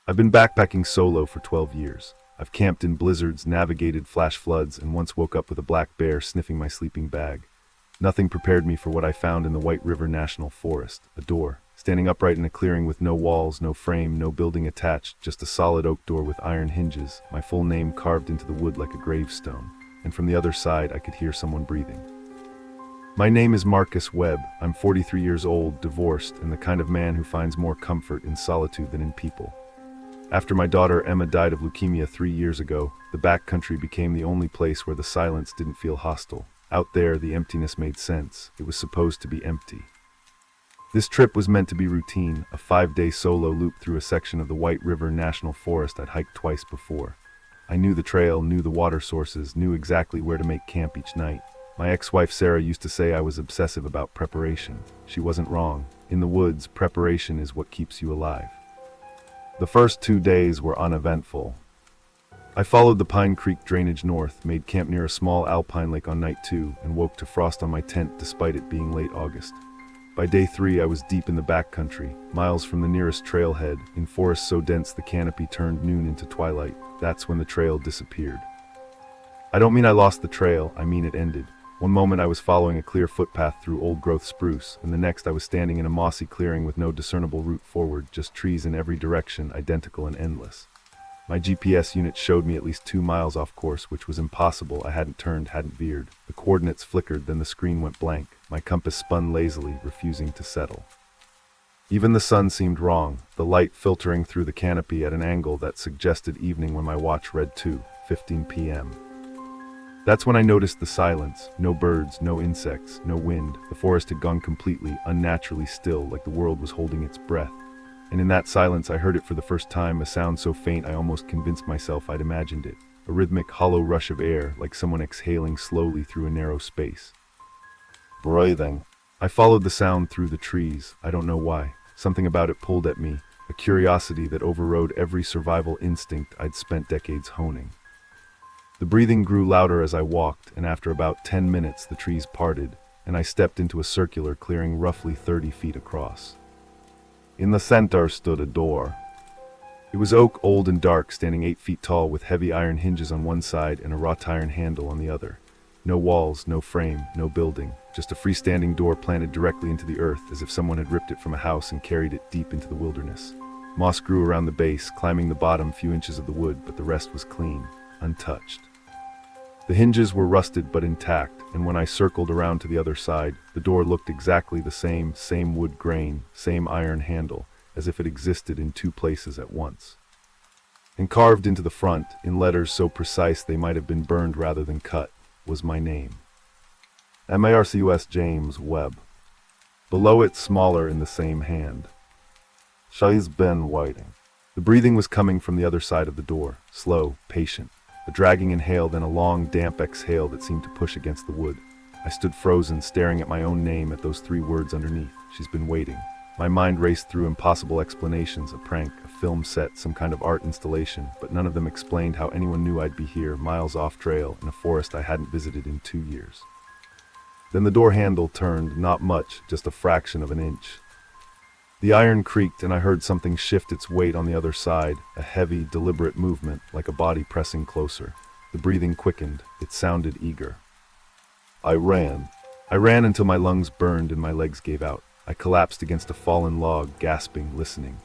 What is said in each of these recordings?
I've been backpacking solo for 12 years. I've camped in blizzards, navigated flash floods, and once woke up with a black bear sniffing my sleeping bag. Nothing prepared me for what I found in the White River National Forest, a door, standing upright in a clearing with no walls, no frame, no building attached, just a solid oak door with iron hinges, my full name carved into the wood like a gravestone, and from the other side I could hear someone breathing. My name is Marcus Webb. I'm 43 years old, divorced, and the kind of man who finds more comfort in solitude than in people. After my daughter Emma died of leukemia 3 years ago, the backcountry became the only place where the silence didn't feel hostile. Out there, the emptiness made sense. It was supposed to be empty. This trip was meant to be routine, a 5-day solo loop through a section of the White River National Forest I'd hiked twice before. I knew the trail, knew the water sources, knew exactly where to make camp each night. My ex-wife Sarah used to say I was obsessive about preparation. She wasn't wrong. In the woods, preparation is what keeps you alive. The first 2 days were uneventful. I followed the Pine Creek drainage north, made camp near a small alpine lake on night 2, and woke to frost on my tent despite it being late August. By day 3, I was deep in the backcountry, miles from the nearest trailhead, in forest so dense the canopy turned noon into twilight. That's when the trail disappeared. I don't mean I lost the trail, I mean it ended. One moment I was following a clear footpath through old-growth spruce, and the next I was standing in a mossy clearing with no discernible route forward, just trees in every direction, identical and endless. My GPS unit showed me at least 2 miles off course, which was impossible. I hadn't turned, hadn't veered. The coordinates flickered, then the screen went blank. My compass spun lazily, refusing to settle. Even the sun seemed wrong, the light filtering through the canopy at an angle that suggested evening when my watch read 2:15 p.m. That's when I noticed the silence. No birds, no insects, no wind. The forest had gone completely, unnaturally still, like the world was holding its breath. And in that silence I heard it for the first time, a sound so faint I almost convinced myself I'd imagined it. A rhythmic, hollow rush of air, like someone exhaling slowly through a narrow space. Breathing. I followed the sound through the trees. I don't know why. Something about it pulled at me, a curiosity that overrode every survival instinct I'd spent decades honing. The breathing grew louder as I walked, and after about 10 minutes the trees parted, and I stepped into a circular clearing roughly 30 feet across. In the center stood a door. It was oak, old and dark, standing 8 feet tall with heavy iron hinges on one side and a wrought iron handle on the other. No walls, no frame, no building, just a freestanding door planted directly into the earth as if someone had ripped it from a house and carried it deep into the wilderness. Moss grew around the base, climbing the bottom few inches of the wood, but the rest was clean, untouched. The hinges were rusted but intact, and when I circled around to the other side, the door looked exactly the same wood grain, same iron handle, as if it existed in 2 places at once. And carved into the front, in letters so precise they might have been burned rather than cut, was my name. Marcus James Webb. Below it, smaller in the same hand. She's been waiting. The breathing was coming from the other side of the door, slow, patient. A dragging inhale, then a long, damp exhale that seemed to push against the wood. I stood frozen, staring at my own name, at those 3 words underneath. She's been waiting. My mind raced through impossible explanations, a prank, a film set, some kind of art installation, but none of them explained how anyone knew I'd be here, miles off trail, in a forest I hadn't visited in 2 years. Then the door handle turned, not much, just a fraction of an inch. The iron creaked, and I heard something shift its weight on the other side, a heavy, deliberate movement, like a body pressing closer. The breathing quickened. It sounded eager. I ran. I ran until my lungs burned and my legs gave out. I collapsed against a fallen log, gasping, listening.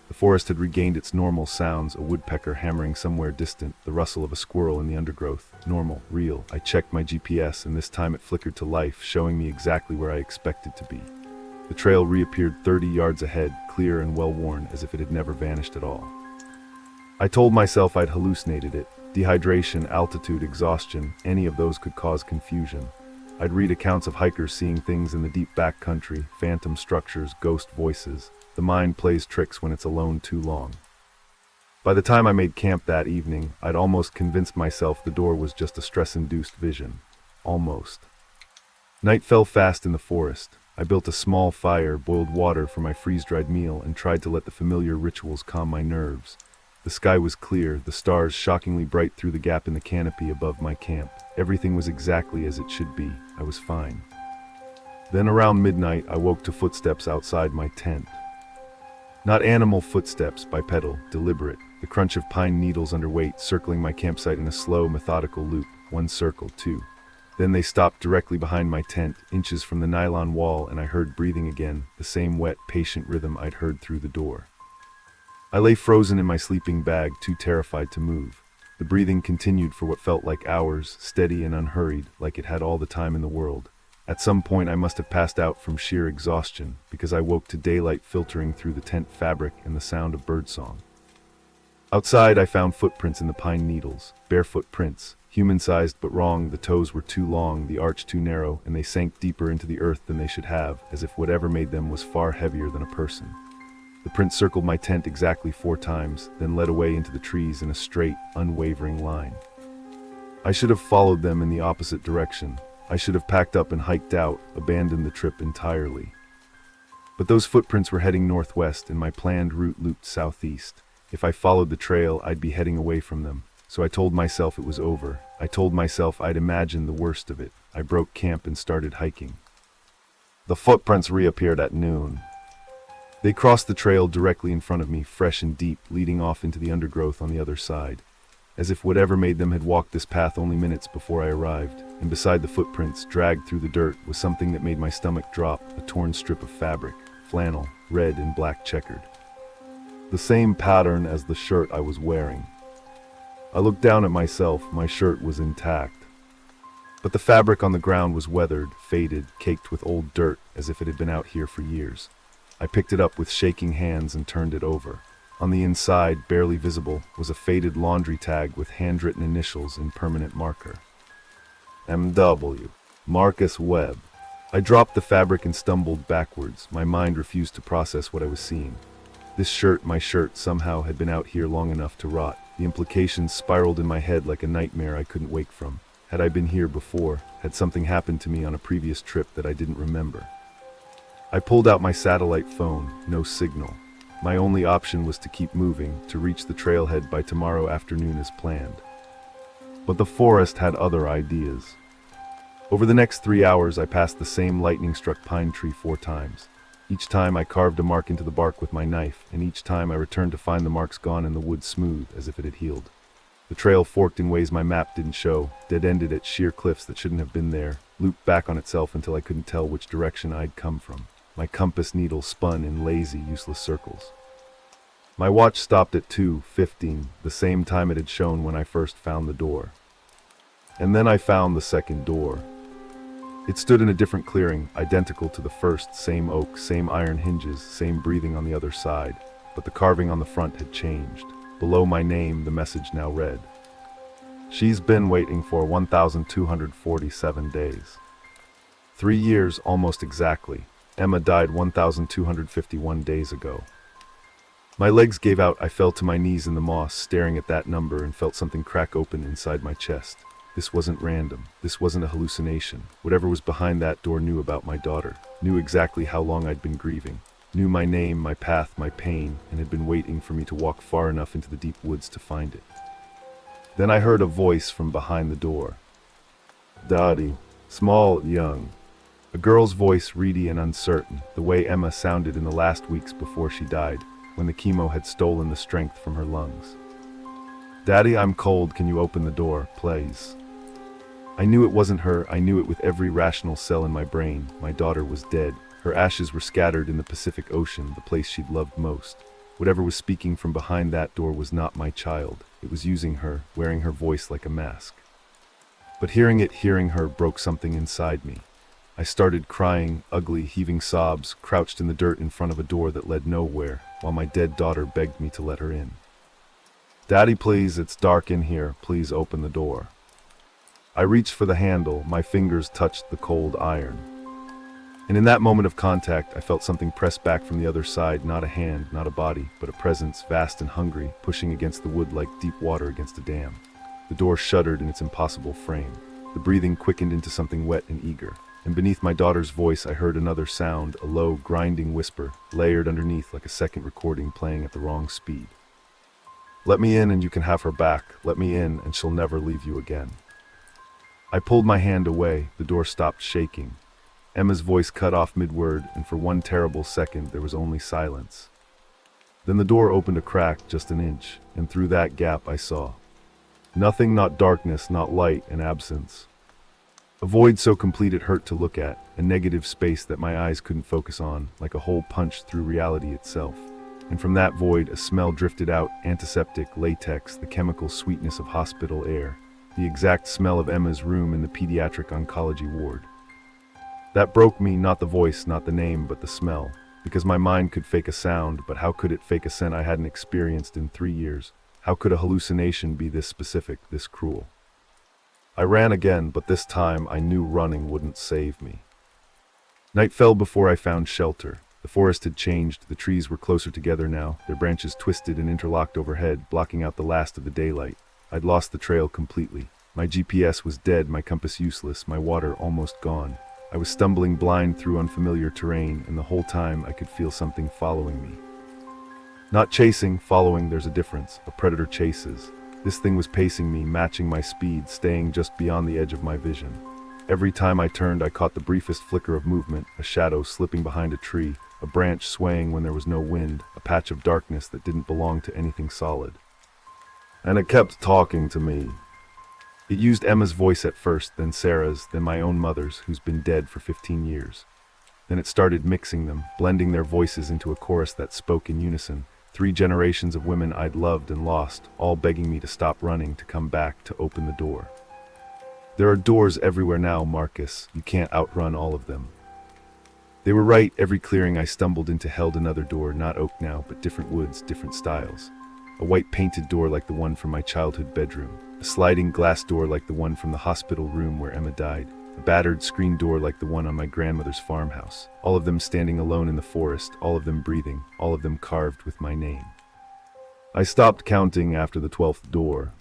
The forest had regained its normal sounds, a woodpecker hammering somewhere distant, the rustle of a squirrel in the undergrowth. Normal, real. I checked my GPS, and this time it flickered to life, showing me exactly where I expected to be. The trail reappeared 30 yards ahead, clear and well-worn, as if it had never vanished at all. I told myself I'd hallucinated it. Dehydration, altitude, exhaustion, any of those could cause confusion. I'd read accounts of hikers seeing things in the deep backcountry, phantom structures, ghost voices. The mind plays tricks when it's alone too long. By the time I made camp that evening, I'd almost convinced myself the door was just a stress-induced vision. Almost. Night fell fast in the forest. I built a small fire, boiled water for my freeze-dried meal, and tried to let the familiar rituals calm my nerves. The sky was clear, the stars shockingly bright through the gap in the canopy above my camp. Everything was exactly as it should be. I was fine. Then around midnight, I woke to footsteps outside my tent. Not animal footsteps, bipedal, deliberate, the crunch of pine needles under weight circling my campsite in a slow, methodical loop, one circle, two. Then they stopped directly behind my tent, inches from the nylon wall, and I heard breathing again, the same wet, patient rhythm I'd heard through the door. I lay frozen in my sleeping bag, too terrified to move. The breathing continued for what felt like hours, steady and unhurried, like it had all the time in the world. At some point I must have passed out from sheer exhaustion, because I woke to daylight filtering through the tent fabric and the sound of birdsong. Outside I found footprints in the pine needles, barefoot prints, human-sized but wrong. The toes were too long, the arch too narrow, and they sank deeper into the earth than they should have, as if whatever made them was far heavier than a person. The prints circled my tent exactly 4 times, then led away into the trees in a straight, unwavering line. I should have followed them in the opposite direction. I should have packed up and hiked out, abandoned the trip entirely. But those footprints were heading northwest, and my planned route looped southeast. If I followed the trail, I'd be heading away from them. So I told myself it was over. I told myself I'd imagined the worst of it. I broke camp and started hiking. The footprints reappeared at noon. They crossed the trail directly in front of me, fresh and deep, leading off into the undergrowth on the other side. As if whatever made them had walked this path only minutes before I arrived, and beside the footprints, dragged through the dirt, was something that made my stomach drop, a torn strip of fabric, flannel, red and black checkered. The same pattern as the shirt I was wearing. I looked down at myself, my shirt was intact. But the fabric on the ground was weathered, faded, caked with old dirt, as if it had been out here for years. I picked it up with shaking hands and turned it over. On the inside, barely visible, was a faded laundry tag with handwritten initials in permanent marker. M.W. Marcus Webb. I dropped the fabric and stumbled backwards. My mind refused to process what I was seeing. This shirt, my shirt, somehow had been out here long enough to rot. The implications spiraled in my head like a nightmare I couldn't wake from. Had I been here before? Had something happened to me on a previous trip that I didn't remember? I pulled out my satellite phone. No signal. My only option was to keep moving, to reach the trailhead by tomorrow afternoon as planned. But the forest had other ideas. Over the next 3 hours I passed the same lightning-struck pine tree 4 times. Each time I carved a mark into the bark with my knife, and each time I returned to find the marks gone and the wood smooth, as if it had healed. The trail forked in ways my map didn't show, dead-ended at sheer cliffs that shouldn't have been there, looped back on itself until I couldn't tell which direction I'd come from. My compass needle spun in lazy, useless circles. My watch stopped at 2:15, the same time it had shown when I first found the door. And then I found the second door. It stood in a different clearing, identical to the first, same oak, same iron hinges, same breathing on the other side, but the carving on the front had changed. Below my name, the message now read, "She's been waiting for 1,247 days. 3 years almost exactly. Emma died 1,251 days ago." My legs gave out. I fell to my knees in the moss, staring at that number, and felt something crack open inside my chest. This wasn't random. This wasn't a hallucination. Whatever was behind that door knew about my daughter, knew exactly how long I'd been grieving, knew my name, my path, my pain, and had been waiting for me to walk far enough into the deep woods to find it. Then I heard a voice from behind the door. "Daddy." Small, young. A girl's voice, reedy and uncertain, the way Emma sounded in the last weeks before she died, when the chemo had stolen the strength from her lungs. "Daddy, I'm cold. Can you open the door, please?" I knew it wasn't her. I knew it with every rational cell in my brain. My daughter was dead. Her ashes were scattered in the Pacific Ocean, the place she'd loved most. Whatever was speaking from behind that door was not my child. It was using her, wearing her voice like a mask. But hearing her, broke something inside me. I started crying, ugly, heaving sobs, crouched in the dirt in front of a door that led nowhere, while my dead daughter begged me to let her in. "Daddy, please, it's dark in here. Please open the door." I reached for the handle. My fingers touched the cold iron. And in that moment of contact, I felt something press back from the other side, not a hand, not a body, but a presence, vast and hungry, pushing against the wood like deep water against a dam. The door shuddered in its impossible frame. The breathing quickened into something wet and eager. And beneath my daughter's voice I heard another sound, a low, grinding whisper, layered underneath like a second recording playing at the wrong speed. "Let me in and you can have her back. Let me in and she'll never leave you again." I pulled my hand away. The door stopped shaking. Emma's voice cut off mid-word, and for one terrible second there was only silence. Then the door opened a crack just an inch, and through that gap I saw nothing, not darkness, not light, and absence. A void so complete it hurt to look at, a negative space that my eyes couldn't focus on, like a hole punched through reality itself. And from that void, a smell drifted out, antiseptic, latex, the chemical sweetness of hospital air, the exact smell of Emma's room in the pediatric oncology ward. That broke me, not the voice, not the name, but the smell, because my mind could fake a sound, but how could it fake a scent I hadn't experienced in 3 years? How could a hallucination be this specific, this cruel? I ran again, but this time I knew running wouldn't save me. Night fell before I found shelter. The forest had changed, the trees were closer together now, their branches twisted and interlocked overhead, blocking out the last of the daylight. I'd lost the trail completely. My GPS was dead, my compass useless, my water almost gone. I was stumbling blind through unfamiliar terrain, and the whole time I could feel something following me. Not chasing, following, there's a difference. A predator chases. This thing was pacing me, matching my speed, staying just beyond the edge of my vision. Every time I turned, I caught the briefest flicker of movement, a shadow slipping behind a tree, a branch swaying when there was no wind, a patch of darkness that didn't belong to anything solid. And it kept talking to me. It used Emma's voice at first, then Sarah's, then my own mother's, who's been dead for 15 years. Then it started mixing them, blending their voices into a chorus that spoke in unison. 3 generations of women I'd loved and lost, all begging me to stop running, to come back, to open the door. There are doors everywhere now, Marcus. You can't outrun all of them. They were right. Every clearing I stumbled into held another door, not oak now, but different woods, different styles. A white painted door like the one from my childhood bedroom. A sliding glass door like the one from the hospital room where Emma died. A battered screen door like the one on my grandmother's farmhouse. All of them standing alone in the forest, all of them breathing, all of them carved with my name. I stopped counting after the 12th door.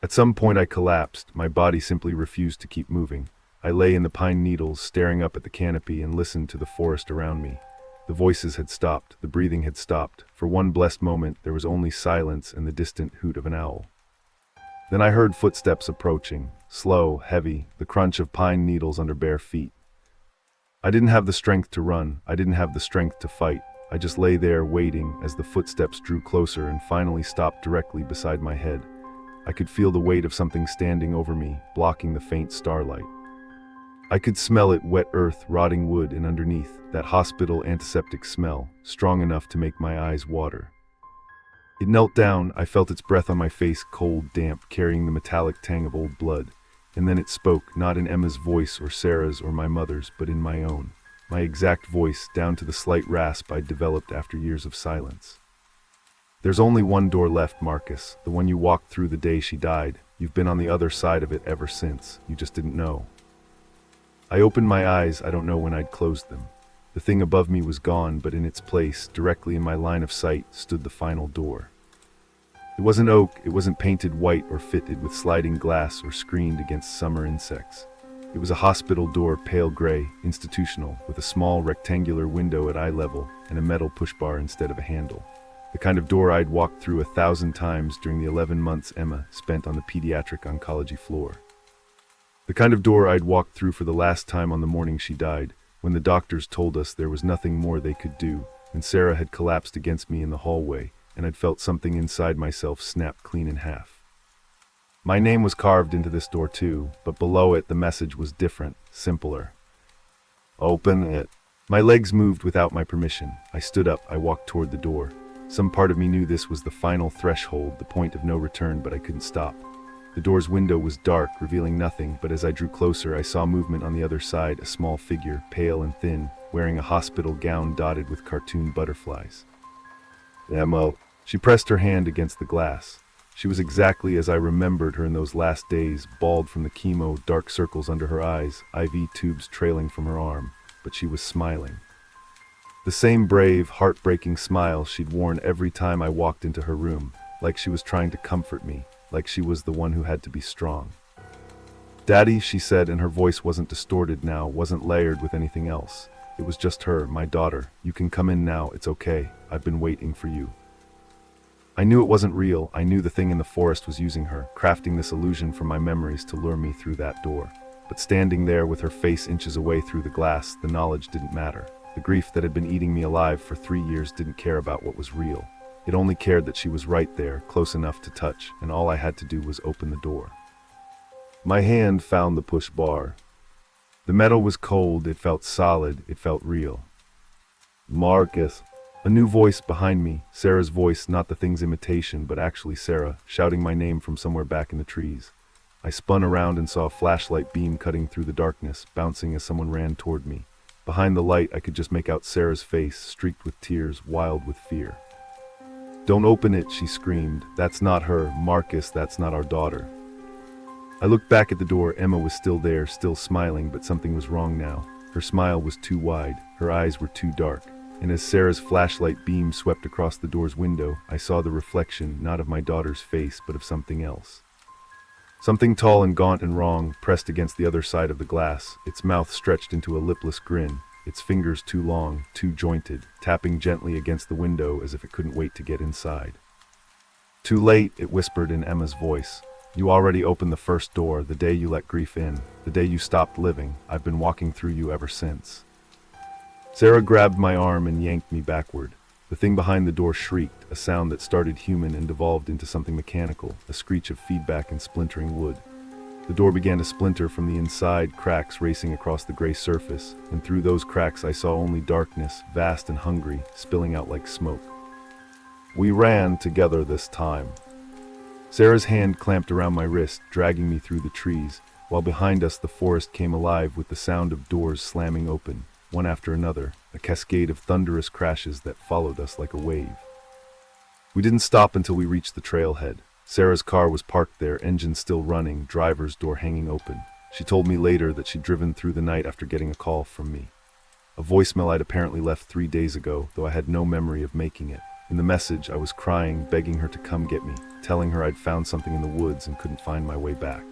At some point I collapsed. My body simply refused to keep moving. I lay in the pine needles, staring up at the canopy, and listened to the forest around me. The voices had stopped, the breathing had stopped. For one blessed moment, there was only silence and the distant hoot of an owl. Then I heard footsteps approaching, slow, heavy, the crunch of pine needles under bare feet. I didn't have the strength to run, I didn't have the strength to fight. I just lay there waiting as the footsteps drew closer and finally stopped directly beside my head. I could feel the weight of something standing over me, blocking the faint starlight. I could smell it, wet earth, rotting wood, and underneath, that hospital antiseptic smell, strong enough to make my eyes water. It knelt down, I felt its breath on my face, cold, damp, carrying the metallic tang of old blood. And then it spoke, not in Emma's voice or Sarah's or my mother's, but in my own. My exact voice, down to the slight rasp I'd developed after years of silence. There's only one door left, Marcus, the one you walked through the day she died. You've been on the other side of it ever since. You just didn't know. I opened my eyes, I don't know when I'd closed them. The thing above me was gone, but in its place, directly in my line of sight, stood the final door. It wasn't oak, it wasn't painted white or fitted with sliding glass or screened against summer insects. It was a hospital door, pale gray, institutional, with a small rectangular window at eye level and a metal push bar instead of a handle. The kind of door I'd walked through 1,000 times during the 11 months Emma spent on the pediatric oncology floor. The kind of door I'd walked through for the last time on the morning she died, when the doctors told us there was nothing more they could do, and Sarah had collapsed against me in the hallway, and I'd felt something inside myself snap clean in half. My name was carved into this door too, but below it the message was different, simpler. Open it. My legs moved without my permission. I stood up, I walked toward the door. Some part of me knew this was the final threshold, the point of no return, but I couldn't stop. The door's window was dark, revealing nothing, but as I drew closer, I saw movement on the other side, a small figure, pale and thin, wearing a hospital gown dotted with cartoon butterflies. Emma. She pressed her hand against the glass. She was exactly as I remembered her in those last days, bald from the chemo, dark circles under her eyes, IV tubes trailing from her arm, but she was smiling. The same brave, heartbreaking smile she'd worn every time I walked into her room, like she was trying to comfort me, like she was the one who had to be strong. Daddy, she said, and her voice wasn't distorted now, wasn't layered with anything else. It was just her, my daughter. You can come in now, it's okay. I've been waiting for you. I knew it wasn't real. I knew the thing in the forest was using her, crafting this illusion from my memories to lure me through that door. But standing there with her face inches away through the glass, the knowledge didn't matter. The grief that had been eating me alive for 3 years didn't care about what was real. It only cared that she was right there, close enough to touch, and all I had to do was open the door. My hand found the push bar. The metal was cold, it felt solid, it felt real. Marcus. A new voice behind me, Sarah's voice, not the thing's imitation, but actually Sarah, shouting my name from somewhere back in the trees. I spun around and saw a flashlight beam cutting through the darkness, bouncing as someone ran toward me. Behind the light, I could just make out Sarah's face, streaked with tears, wild with fear. "Don't open it," she screamed. "That's not her, Marcus, that's not our daughter." I looked back at the door. Emma was still there, still smiling, but something was wrong now. Her smile was too wide, her eyes were too dark, and as Sarah's flashlight beam swept across the door's window, I saw the reflection, not of my daughter's face, but of something else. Something tall and gaunt and wrong, pressed against the other side of the glass, its mouth stretched into a lipless grin, its fingers too long, too jointed, tapping gently against the window as if it couldn't wait to get inside. "Too late," it whispered in Emma's voice. "You already opened the first door, the day you let grief in, the day you stopped living. I've been walking through you ever since." Sarah grabbed my arm and yanked me backward. The thing behind the door shrieked, a sound that started human and devolved into something mechanical, a screech of feedback and splintering wood. The door began to splinter from the inside, cracks racing across the gray surface, and through those cracks I saw only darkness, vast and hungry, spilling out like smoke. We ran together this time. Sarah's hand clamped around my wrist, dragging me through the trees, while behind us the forest came alive with the sound of doors slamming open, one after another, a cascade of thunderous crashes that followed us like a wave. We didn't stop until we reached the trailhead. Sarah's car was parked there, engine still running, driver's door hanging open. She told me later that she'd driven through the night after getting a call from me. A voicemail I'd apparently left 3 days ago, though I had no memory of making it. In the message, I was crying, begging her to come get me, telling her I'd found something in the woods and couldn't find my way back.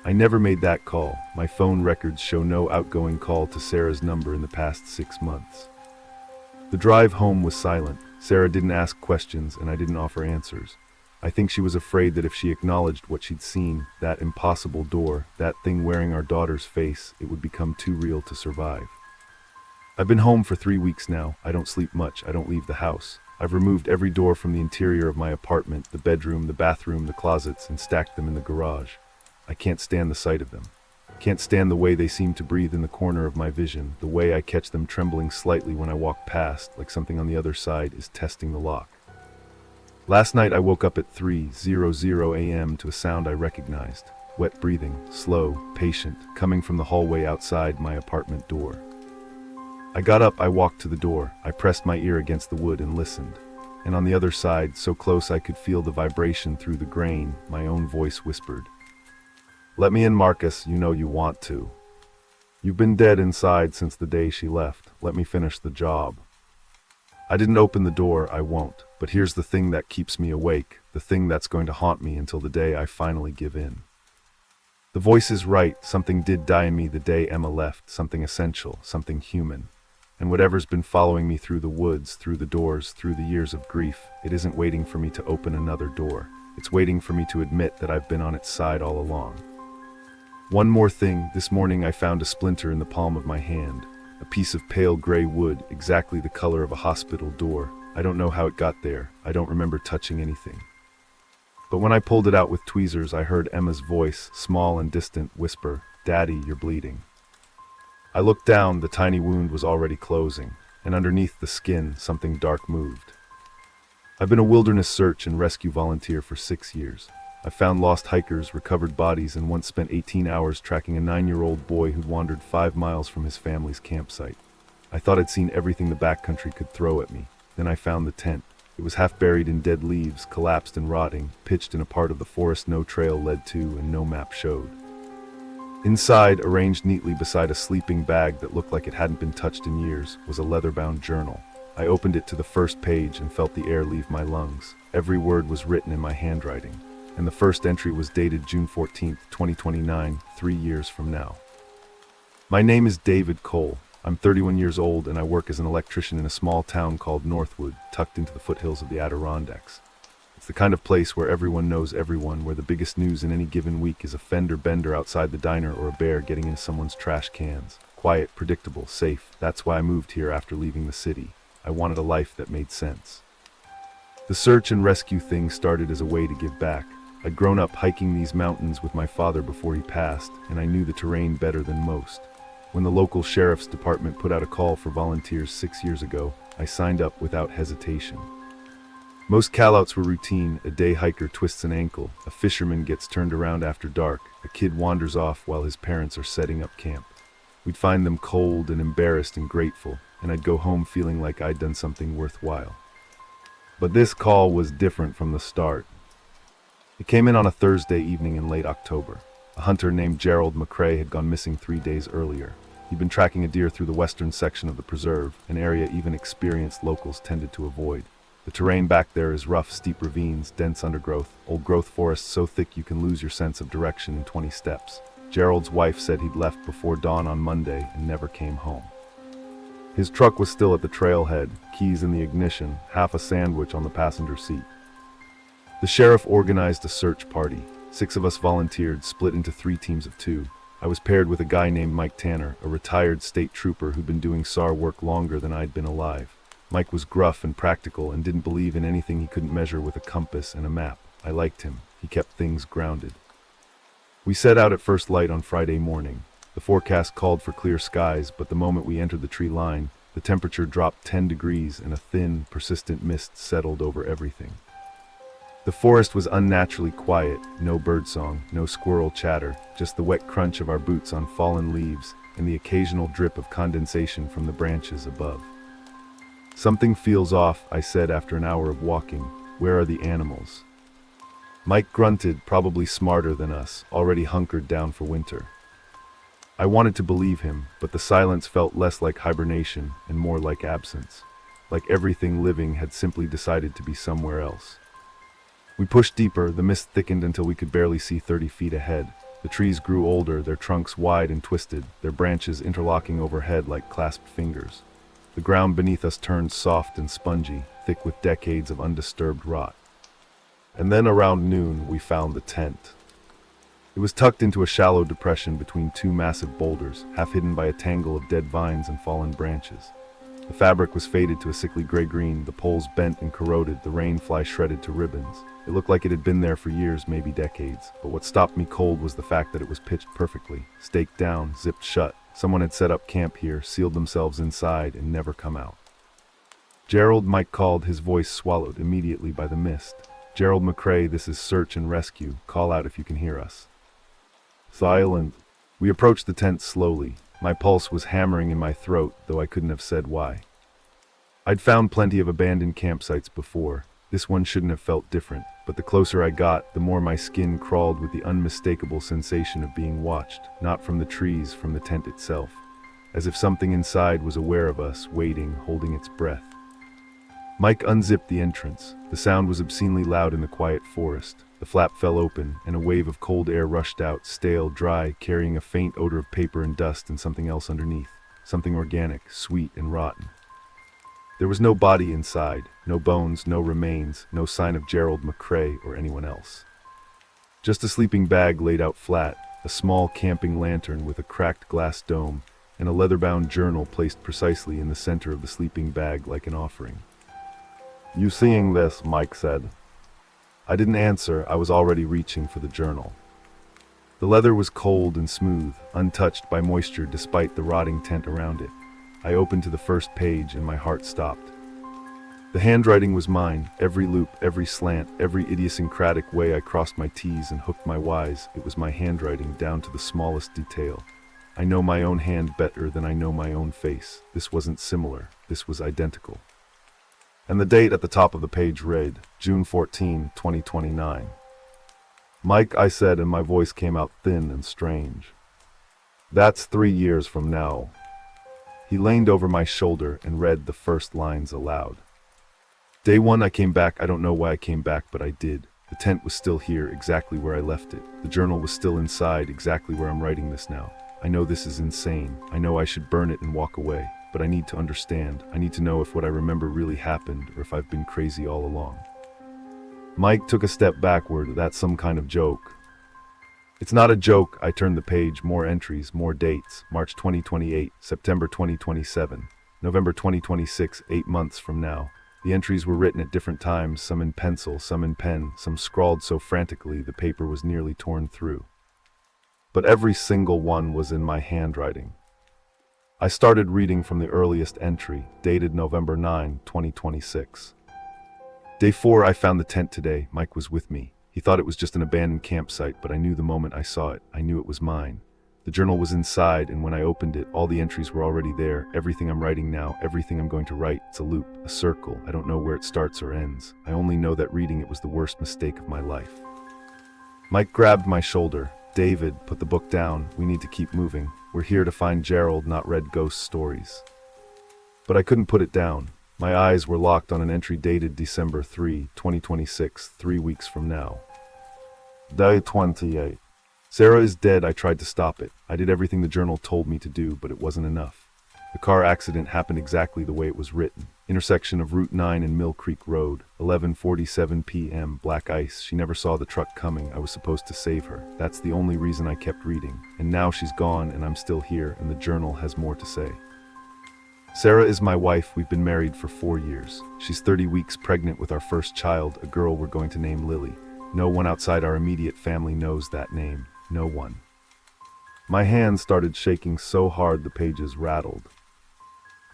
I never made that call. My phone records show no outgoing call to Sarah's number in the past 6 months. The drive home was silent. Sarah didn't ask questions, and I didn't offer answers. I think she was afraid that if she acknowledged what she'd seen, that impossible door, that thing wearing our daughter's face, it would become too real to survive. I've been home for 3 weeks now. I don't sleep much. I don't leave the house. I've removed every door from the interior of my apartment, the bedroom, the bathroom, the closets, and stacked them in the garage. I can't stand the sight of them. Can't stand the way they seem to breathe in the corner of my vision, the way I catch them trembling slightly when I walk past, like something on the other side is testing the lock. Last night I woke up at 3:00 a.m. to a sound I recognized. Wet breathing, slow, patient, coming from the hallway outside my apartment door. I got up, I walked to the door, I pressed my ear against the wood and listened. And on the other side, so close I could feel the vibration through the grain, my own voice whispered, "Let me in, Marcus, you know you want to. You've been dead inside since the day she left. Let me finish the job." I didn't open the door, I won't, but here's the thing that keeps me awake, the thing that's going to haunt me until the day I finally give in. The voice is right, something did die in me the day Emma left, something essential, something human. And whatever's been following me through the woods, through the doors, through the years of grief, it isn't waiting for me to open another door. It's waiting for me to admit that I've been on its side all along. One more thing, this morning I found a splinter in the palm of my hand. A piece of pale gray wood, exactly the color of a hospital door. I don't know how it got there. I don't remember touching anything. But when I pulled it out with tweezers, I heard Emma's voice, small and distant, whisper, "Daddy, you're bleeding." I looked down, the tiny wound was already closing, and underneath the skin, something dark moved. I've been a wilderness search and rescue volunteer for 6 years. I've found lost hikers, recovered bodies, and once spent 18 hours tracking a 9-year-old boy who'd wandered 5 miles from his family's campsite. I thought I'd seen everything the backcountry could throw at me. Then I found the tent. It was half buried in dead leaves, collapsed and rotting, pitched in a part of the forest no trail led to and no map showed. Inside, arranged neatly beside a sleeping bag that looked like it hadn't been touched in years, was a leather-bound journal. I opened it to the first page and felt the air leave my lungs. Every word was written in my handwriting, and the first entry was dated June 14, 2029, 3 years from now. My name is David Cole. I'm 31 years old and I work as an electrician in a small town called Northwood, tucked into the foothills of the Adirondacks. It's the kind of place where everyone knows everyone, where the biggest news in any given week is a fender bender outside the diner or a bear getting into someone's trash cans. quiet, predictable, safe. That's why I moved here after leaving the city. I wanted a life that made sense. The search and rescue thing started as a way to give back. I'd grown up hiking these mountains with my father before he passed, and I knew the terrain better than most. When the local sheriff's department put out a call for volunteers 6 years ago, I signed up without hesitation. Most callouts were routine. A day hiker twists an ankle, a fisherman gets turned around after dark, a kid wanders off while his parents are setting up camp. We'd find them cold and embarrassed and grateful, and I'd go home feeling like I'd done something worthwhile. But this call was different from the start. It came in on a Thursday evening in late October. A hunter named Gerald McCrae had gone missing 3 days earlier. He'd been tracking a deer through the western section of the preserve, an area even experienced locals tended to avoid. The terrain back there is rough, steep ravines, dense undergrowth, old-growth forests so thick you can lose your sense of direction in 20 steps. Gerald's wife said he'd left before dawn on Monday and never came home. His truck was still at the trailhead, keys in the ignition, half a sandwich on the passenger seat. The sheriff organized a search party. 6 of us volunteered, split into 3 teams of 2. I was paired with a guy named Mike Tanner, a retired state trooper who'd been doing SAR work longer than I'd been alive. Mike was gruff and practical and didn't believe in anything he couldn't measure with a compass and a map. I liked him. He kept things grounded. We set out at first light on Friday morning. The forecast called for clear skies, but the moment we entered the tree line, the temperature dropped 10 degrees and a thin, persistent mist settled over everything. The forest was unnaturally quiet, no birdsong, no squirrel chatter, just the wet crunch of our boots on fallen leaves and the occasional drip of condensation from the branches above. "Something feels off," I said after an hour of walking. "Where are the animals?" Mike grunted, probably smarter than us, already hunkered down for winter. I wanted to believe him, but the silence felt less like hibernation and more like absence, like everything living had simply decided to be somewhere else. We pushed deeper, the mist thickened until we could barely see 30 feet ahead. The trees grew older, their trunks wide and twisted, their branches interlocking overhead like clasped fingers. The ground beneath us turned soft and spongy, thick with decades of undisturbed rot. And then around noon, we found the tent. It was tucked into a shallow depression between 2 massive boulders, half hidden by a tangle of dead vines and fallen branches. The fabric was faded to a sickly gray-green, the poles bent and corroded, the rain fly shredded to ribbons. It looked like it had been there for years, maybe decades, but what stopped me cold was the fact that it was pitched perfectly, staked down, zipped shut. Someone had set up camp here, sealed themselves inside, and never come out. "Gerald," Mike called, his voice swallowed immediately by the mist. "Gerald McCrae, this is search and rescue. Call out if you can hear us." Silent. We approached the tent slowly. My pulse was hammering in my throat, though I couldn't have said why. I'd found plenty of abandoned campsites before. This one shouldn't have felt different, but the closer I got, the more my skin crawled with the unmistakable sensation of being watched, not from the trees, from the tent itself, as if something inside was aware of us, waiting, holding its breath. Mike unzipped the entrance. The sound was obscenely loud in the quiet forest. The flap fell open, and a wave of cold air rushed out, stale, dry, carrying a faint odor of paper and dust and something else underneath, something organic, sweet and rotten. There was no body inside, no bones, no remains, no sign of Gerald McCrae or anyone else. Just a sleeping bag laid out flat, a small camping lantern with a cracked glass dome, and a leather-bound journal placed precisely in the center of the sleeping bag like an offering. "You seeing this?" Mike said. I didn't answer. I was already reaching for the journal. The leather was cold and smooth, untouched by moisture despite the rotting tent around it. I opened to the first page and my heart stopped. The handwriting was mine, every loop, every slant, every idiosyncratic way I crossed my T's and hooked my Y's. It was my handwriting down to the smallest detail. I know my own hand better than I know my own face. This wasn't similar, this was identical. And the date at the top of the page read, June 14, 2029. "Mike," I said, and my voice came out thin and strange. "That's 3 years from now." He leaned over my shoulder and read the first lines aloud. "Day 1 I came back. I don't know why I came back, but I did. The tent was still here, exactly where I left it. The journal was still inside, exactly where I'm writing this now. I know this is insane. I know I should burn it and walk away. But I need to understand. I need to know if what I remember really happened or if I've been crazy all along." Mike took a step backward. "That's some kind of joke." It's not a joke. I turned the page, more entries, more dates. March 2028, September 2027, November 2026, 8 months from now. The entries were written at different times, some in pencil, some in pen, some scrawled so frantically the paper was nearly torn through. But every single one was in my handwriting. I started reading from the earliest entry, dated November 9, 2026. Day 4, I found the tent today. Mike was with me. He thought it was just an abandoned campsite, but I knew the moment I saw it. I knew it was mine. The journal was inside, and when I opened it, all the entries were already there. Everything I'm writing now, everything I'm going to write. It's a loop, a circle. I don't know where it starts or ends. I only know that reading it was the worst mistake of my life. Mike grabbed my shoulder. David, put the book down. We need to keep moving. We're here to find Gerald, not read ghost stories. But I couldn't put it down. My eyes were locked on an entry dated December 3, 2026, 3 weeks from now. Day 28. Sarah is dead. I tried to stop it. I did everything the journal told me to do, but it wasn't enough. The car accident happened exactly the way it was written. Intersection of Route 9 and Mill Creek Road, 11:47 p.m., black ice. She never saw the truck coming. I was supposed to save her. That's the only reason I kept reading. And now she's gone, and I'm still here, and the journal has more to say. Sarah is my wife. We've been married for 4 years. She's 30 weeks pregnant with our first child, a girl we're going to name Lily. No one outside our immediate family knows that name. No one. My hands started shaking so hard the pages rattled.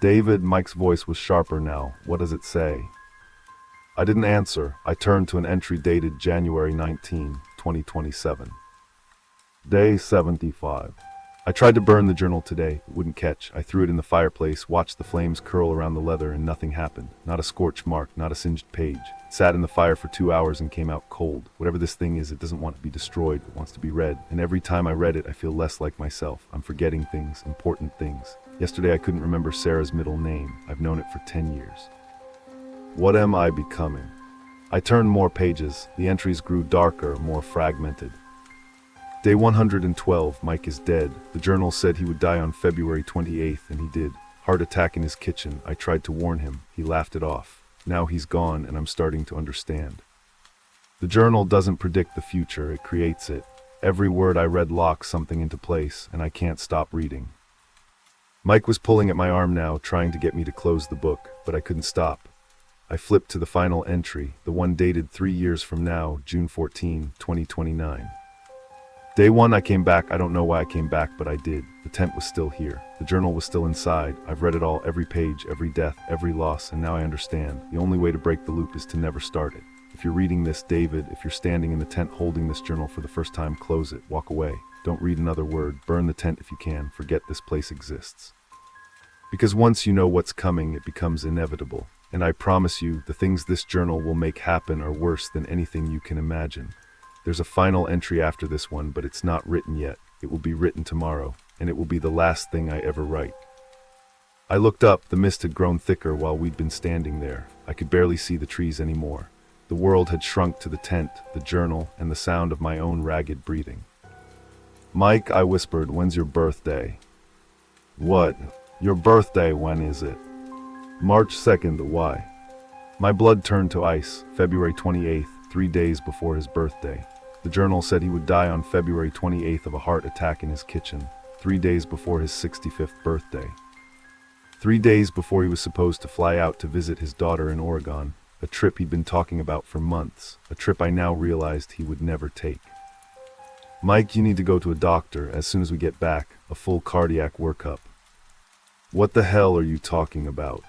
David, Mike's voice was sharper now. What does it say? I didn't answer. I turned to an entry dated January 19, 2027. Day 75. I tried to burn the journal today. It wouldn't catch. I threw it in the fireplace, watched the flames curl around the leather, and nothing happened. Not a scorch mark, not a singed page. It sat in the fire for 2 hours and came out cold. Whatever this thing is, it doesn't want to be destroyed. It wants to be read. And every time I read it, I feel less like myself. I'm forgetting things, important things. Yesterday I couldn't remember Sarah's middle name. I've known it for 10 years. What am I becoming? I turned more pages. The entries grew darker, more fragmented. Day 112, Mike is dead. The journal said he would die on February 28th, and he did. Heart attack in his kitchen. I tried to warn him. He laughed it off. Now he's gone, and I'm starting to understand. The journal doesn't predict the future, it creates it. Every word I read locks something into place, and I can't stop reading. Mike was pulling at my arm now, trying to get me to close the book, but I couldn't stop. I flipped to the final entry, the one dated 3 years from now, June 14, 2029. Day 1, I came back. I don't know why I came back, but I did. The tent was still here. The journal was still inside. I've read it all, every page, every death, every loss, and now I understand. The only way to break the loop is to never start it. If you're reading this, David, if you're standing in the tent holding this journal for the first time, close it, walk away. Don't read another word. Burn the tent if you can. Forget this place exists. Because once you know what's coming, it becomes inevitable. And I promise you, the things this journal will make happen are worse than anything you can imagine. There's a final entry after this one, but it's not written yet. It will be written tomorrow, and it will be the last thing I ever write. I looked up. The mist had grown thicker while we'd been standing there. I could barely see the trees anymore. The world had shrunk to the tent, the journal, and the sound of my own ragged breathing. Mike, I whispered, when's your birthday? What? Your birthday, when is it? March 2nd, why? My blood turned to ice. February 28th, 3 days before his birthday. The journal said he would die on February 28th of a heart attack in his kitchen, 3 days before his 65th birthday. 3 days before he was supposed to fly out to visit his daughter in Oregon, a trip he'd been talking about for months, a trip I now realized he would never take. Mike, you need to go to a doctor as soon as we get back, a full cardiac workup. What the hell are you talking about?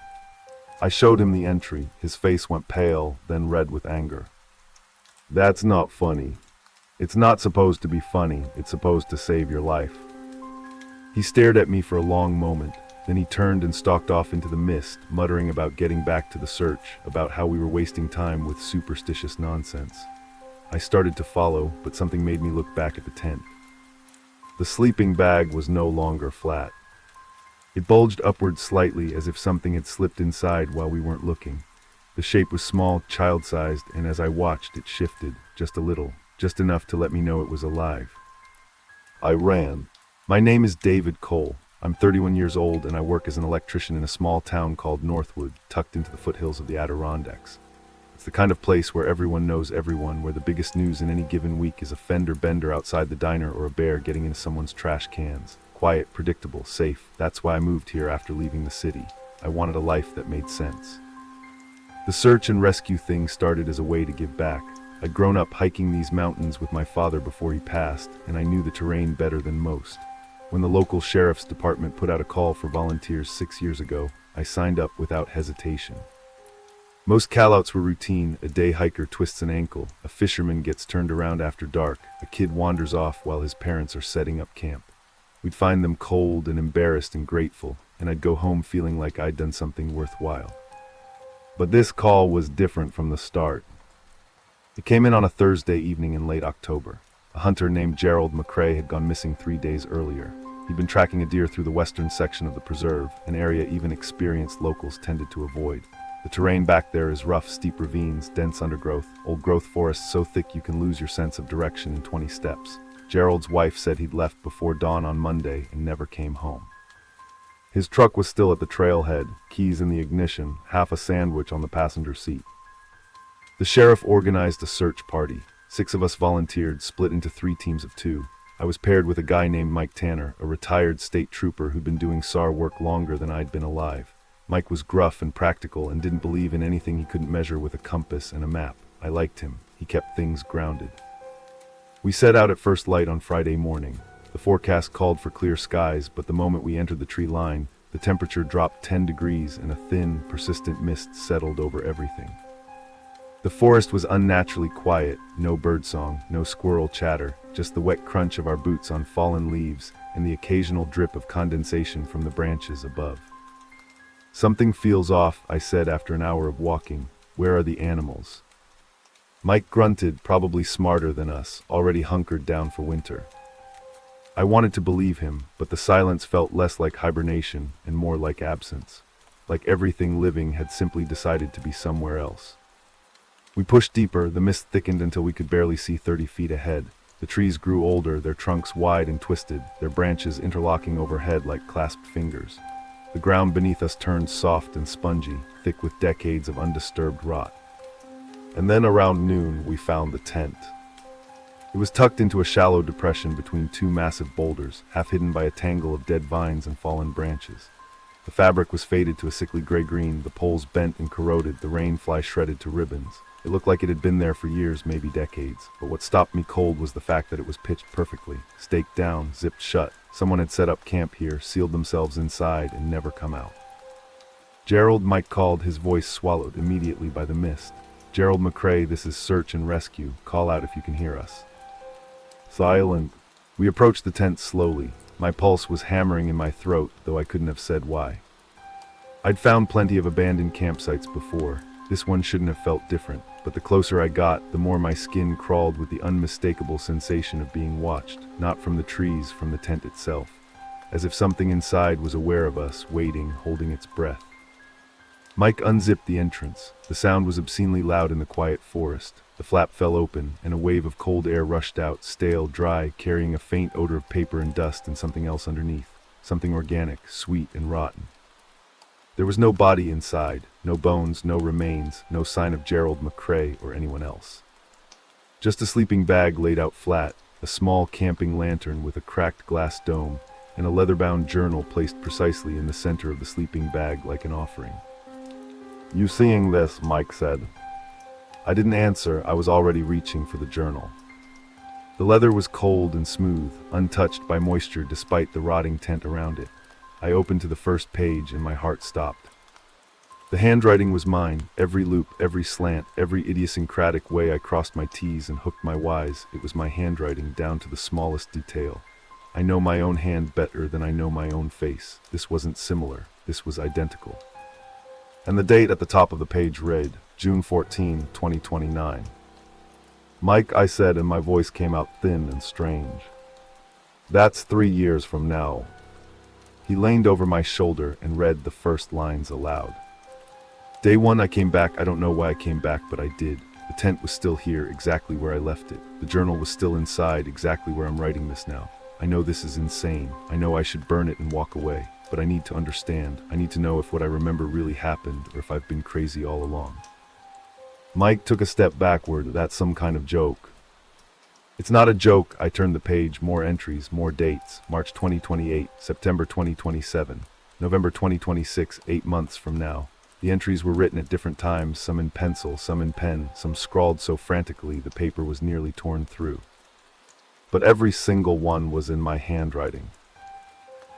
I showed him the entry. His face went pale, then red with anger. That's not funny. It's not supposed to be funny. It's supposed to save your life. He stared at me for a long moment. Then he turned and stalked off into the mist, muttering about getting back to the search, about how we were wasting time with superstitious nonsense. I started to follow, but something made me look back at the tent. The sleeping bag was no longer flat. It bulged upward slightly as if something had slipped inside while we weren't looking. The shape was small, child-sized, and as I watched, it shifted, just a little, just enough to let me know it was alive. I ran. My name is David Cole. I'm 31 years old and I work as an electrician in a small town called Northwood, tucked into the foothills of the Adirondacks. It's the kind of place where everyone knows everyone, where the biggest news in any given week is a fender bender outside the diner or a bear getting into someone's trash cans. Quiet, predictable, safe. That's why I moved here after leaving the city. I wanted a life that made sense. The search and rescue thing started as a way to give back. I'd grown up hiking these mountains with my father before he passed, and I knew the terrain better than most. When the local sheriff's department put out a call for volunteers 6 years ago, I signed up without hesitation. Most callouts were routine. A day hiker twists an ankle, a fisherman gets turned around after dark, a kid wanders off while his parents are setting up camp. We'd find them cold and embarrassed and grateful, and I'd go home feeling like I'd done something worthwhile. But this call was different from the start. It came in on a Thursday evening in late October. A hunter named Gerald McCrae had gone missing 3 days earlier. He'd been tracking a deer through the western section of the preserve, an area even experienced locals tended to avoid. The terrain back there is rough, steep ravines, dense undergrowth, old-growth forests so thick you can lose your sense of direction in 20 steps. Gerald's wife said he'd left before dawn on Monday and never came home. His truck was still at the trailhead, keys in the ignition, half a sandwich on the passenger seat. The sheriff organized a search party. 6 of us volunteered, split into 3 teams of 2. I was paired with a guy named Mike Tanner, a retired state trooper who'd been doing SAR work longer than I'd been alive. Mike was gruff and practical and didn't believe in anything he couldn't measure with a compass and a map. I liked him. He kept things grounded. We set out at first light on Friday morning. The forecast called for clear skies, but the moment we entered the tree line, the temperature dropped 10 degrees and a thin, persistent mist settled over everything. The forest was unnaturally quiet, no birdsong, no squirrel chatter, just the wet crunch of our boots on fallen leaves and the occasional drip of condensation from the branches above. "Something feels off," I said after an hour of walking. "Where are the animals?" Mike grunted, probably smarter than us, already hunkered down for winter. I wanted to believe him, but the silence felt less like hibernation and more like absence, like everything living had simply decided to be somewhere else. We pushed deeper, the mist thickened until we could barely see 30 feet ahead. The trees grew older, their trunks wide and twisted, their branches interlocking overhead like clasped fingers. The ground beneath us turned soft and spongy, thick with decades of undisturbed rot. And then around noon, we found the tent. It was tucked into a shallow depression between 2 massive boulders, half hidden by a tangle of dead vines and fallen branches. The fabric was faded to a sickly gray-green, the poles bent and corroded, the rain fly shredded to ribbons. It looked like it had been there for years, maybe decades, but what stopped me cold was the fact that it was pitched perfectly, staked down, zipped shut. Someone had set up camp here, sealed themselves inside, and never come out. "Gerald," Mike called, his voice swallowed immediately by the mist. "Gerald McCrae, this is search and rescue. Call out if you can hear us." Silent. We approached the tent slowly. My pulse was hammering in my throat, though I couldn't have said why. I'd found plenty of abandoned campsites before. This one shouldn't have felt different, but the closer I got, the more my skin crawled with the unmistakable sensation of being watched, not from the trees, from the tent itself, as if something inside was aware of us, waiting, holding its breath. Mike unzipped the entrance. The sound was obscenely loud in the quiet forest. The flap fell open, and a wave of cold air rushed out, stale, dry, carrying a faint odor of paper and dust and something else underneath, something organic, sweet and rotten. There was no body inside, no bones, no remains, no sign of Gerald McCrae or anyone else. Just a sleeping bag laid out flat, a small camping lantern with a cracked glass dome, and a leather-bound journal placed precisely in the center of the sleeping bag like an offering. "You seeing this?" Mike said. I didn't answer. I was already reaching for the journal. The leather was cold and smooth, untouched by moisture despite the rotting tent around it. I opened to the first page and my heart stopped. The handwriting was mine, every loop, every slant, every idiosyncratic way I crossed my T's and hooked my Y's. It was my handwriting down to the smallest detail. I know my own hand better than I know my own face. This wasn't similar, this was identical. And the date at the top of the page read, June 14, 2029. "Mike," I said, and my voice came out thin and strange. "That's 3 years from now." He leaned over my shoulder and read the first lines aloud. "Day 1 I came back. I don't know why I came back, but I did. The tent was still here, exactly where I left it. The journal was still inside, exactly where I'm writing this now. I know this is insane. I know I should burn it and walk away. But I need to understand. I need to know if what I remember really happened or if I've been crazy all along." Mike took a step backward. That's some kind of joke. It's not a joke. I turned the page. More entries, more dates. March 2028, September 2027, November 2026, 8 months from now. The entries were written at different times, some in pencil, some in pen, some scrawled so frantically the paper was nearly torn through. But every single one was in my handwriting.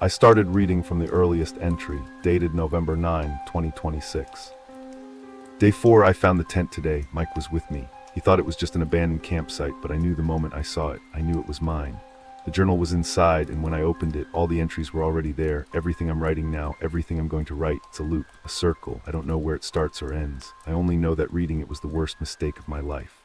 I started reading from the earliest entry, dated November 9, 2026. Day 4, I found the tent today. Mike was with me. He thought it was just an abandoned campsite, but I knew the moment I saw it. I knew it was mine. The journal was inside, and when I opened it, all the entries were already there. Everything I'm writing now, everything I'm going to write. It's a loop, a circle. I don't know where it starts or ends. I only know that reading it was the worst mistake of my life.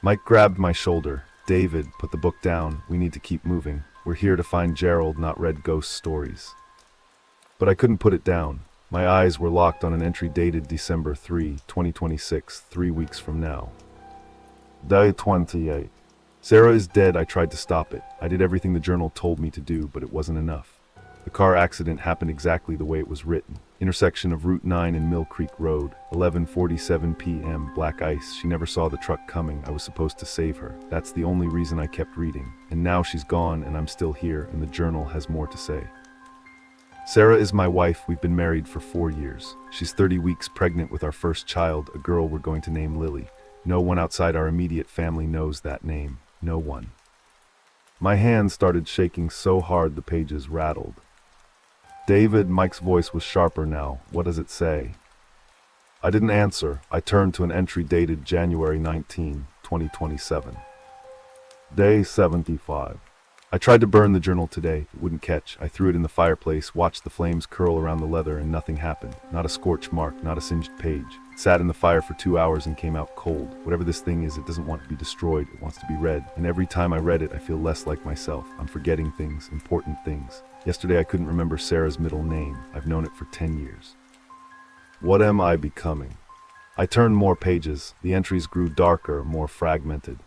Mike grabbed my shoulder. David, put the book down. We need to keep moving. We're here to find Gerald, not read ghost stories. But I couldn't put it down. My eyes were locked on an entry dated December 3, 2026, 3 weeks from now. Day 28. Sarah is dead. I tried to stop it. I did everything the journal told me to do, but it wasn't enough. The car accident happened exactly the way it was written. Intersection of Route 9 and Mill Creek Road, 11:47 p.m., black ice. She never saw the truck coming. I was supposed to save her. That's the only reason I kept reading. And now she's gone, and I'm still here, and the journal has more to say. Sarah is my wife. We've been married for 4 years. She's 30 weeks pregnant with our first child, a girl we're going to name Lily. No one outside our immediate family knows that name. No one. My hand started shaking so hard the pages rattled. David, Mike's voice was sharper now. What does it say? I didn't answer. I turned to an entry dated January 19, 2027. Day 75. I tried to burn the journal today. It wouldn't catch. I threw it in the fireplace, watched the flames curl around the leather, and nothing happened. Not a scorch mark, not a singed page. It sat in the fire for 2 hours and came out cold. Whatever this thing is, it doesn't want to be destroyed. It wants to be read. And every time I read it, I feel less like myself. I'm forgetting things, important things. Yesterday I couldn't remember Sarah's middle name. I've known it for 10 years. What am I becoming? I turned more pages. The entries grew darker, more fragmented.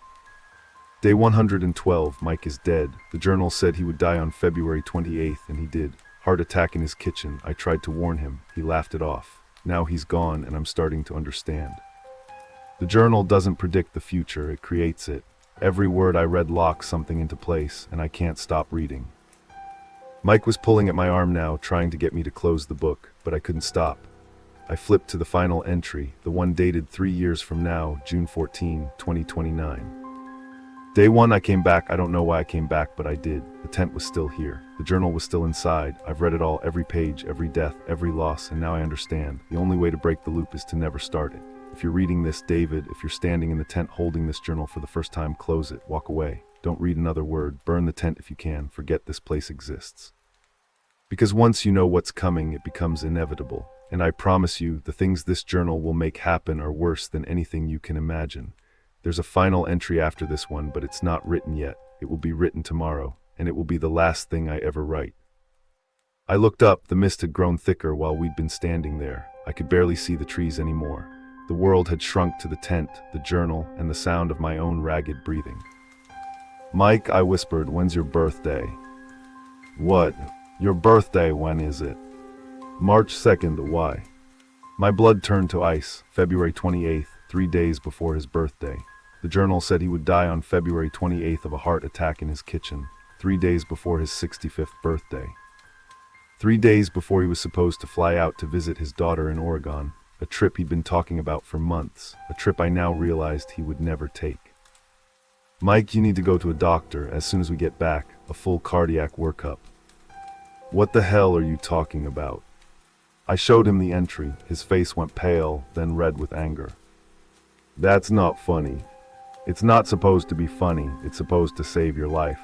Day 112, Mike is dead. The journal said he would die on February 28th, and he did. Heart attack in his kitchen. I tried to warn him. He laughed it off. Now he's gone, and I'm starting to understand. The journal doesn't predict the future, it creates it. Every word I read locks something into place, and I can't stop reading. Mike was pulling at my arm now, trying to get me to close the book, but I couldn't stop. I flipped to the final entry, the one dated 3 years from now, June 14, 2029. Day 1, I came back. I don't know why I came back, but I did. The tent was still here. The journal was still inside. I've read it all, every page, every death, every loss, and now I understand. The only way to break the loop is to never start it. If you're reading this, David, if you're standing in the tent holding this journal for the first time, close it, walk away. Don't read another word. Burn the tent if you can. Forget this place exists. Because once you know what's coming, it becomes inevitable. And I promise you, the things this journal will make happen are worse than anything you can imagine. There's a final entry after this one, but it's not written yet. It will be written tomorrow, and it will be the last thing I ever write. I looked up. The mist had grown thicker while we'd been standing there. I could barely see the trees anymore. The world had shrunk to the tent, the journal, and the sound of my own ragged breathing. Mike, I whispered, when's your birthday? What? Your birthday, when is it? March 2nd, why? My blood turned to ice. February 28th, 3 days before his birthday. The journal said he would die on February 28th of a heart attack in his kitchen, 3 days before his 65th birthday. 3 days before he was supposed to fly out to visit his daughter in Oregon, a trip he'd been talking about for months, a trip I now realized he would never take. Mike, you need to go to a doctor as soon as we get back, a full cardiac workup. What the hell are you talking about? I showed him the entry. His face went pale, then red with anger. That's not funny. It's not supposed to be funny. It's supposed to save your life.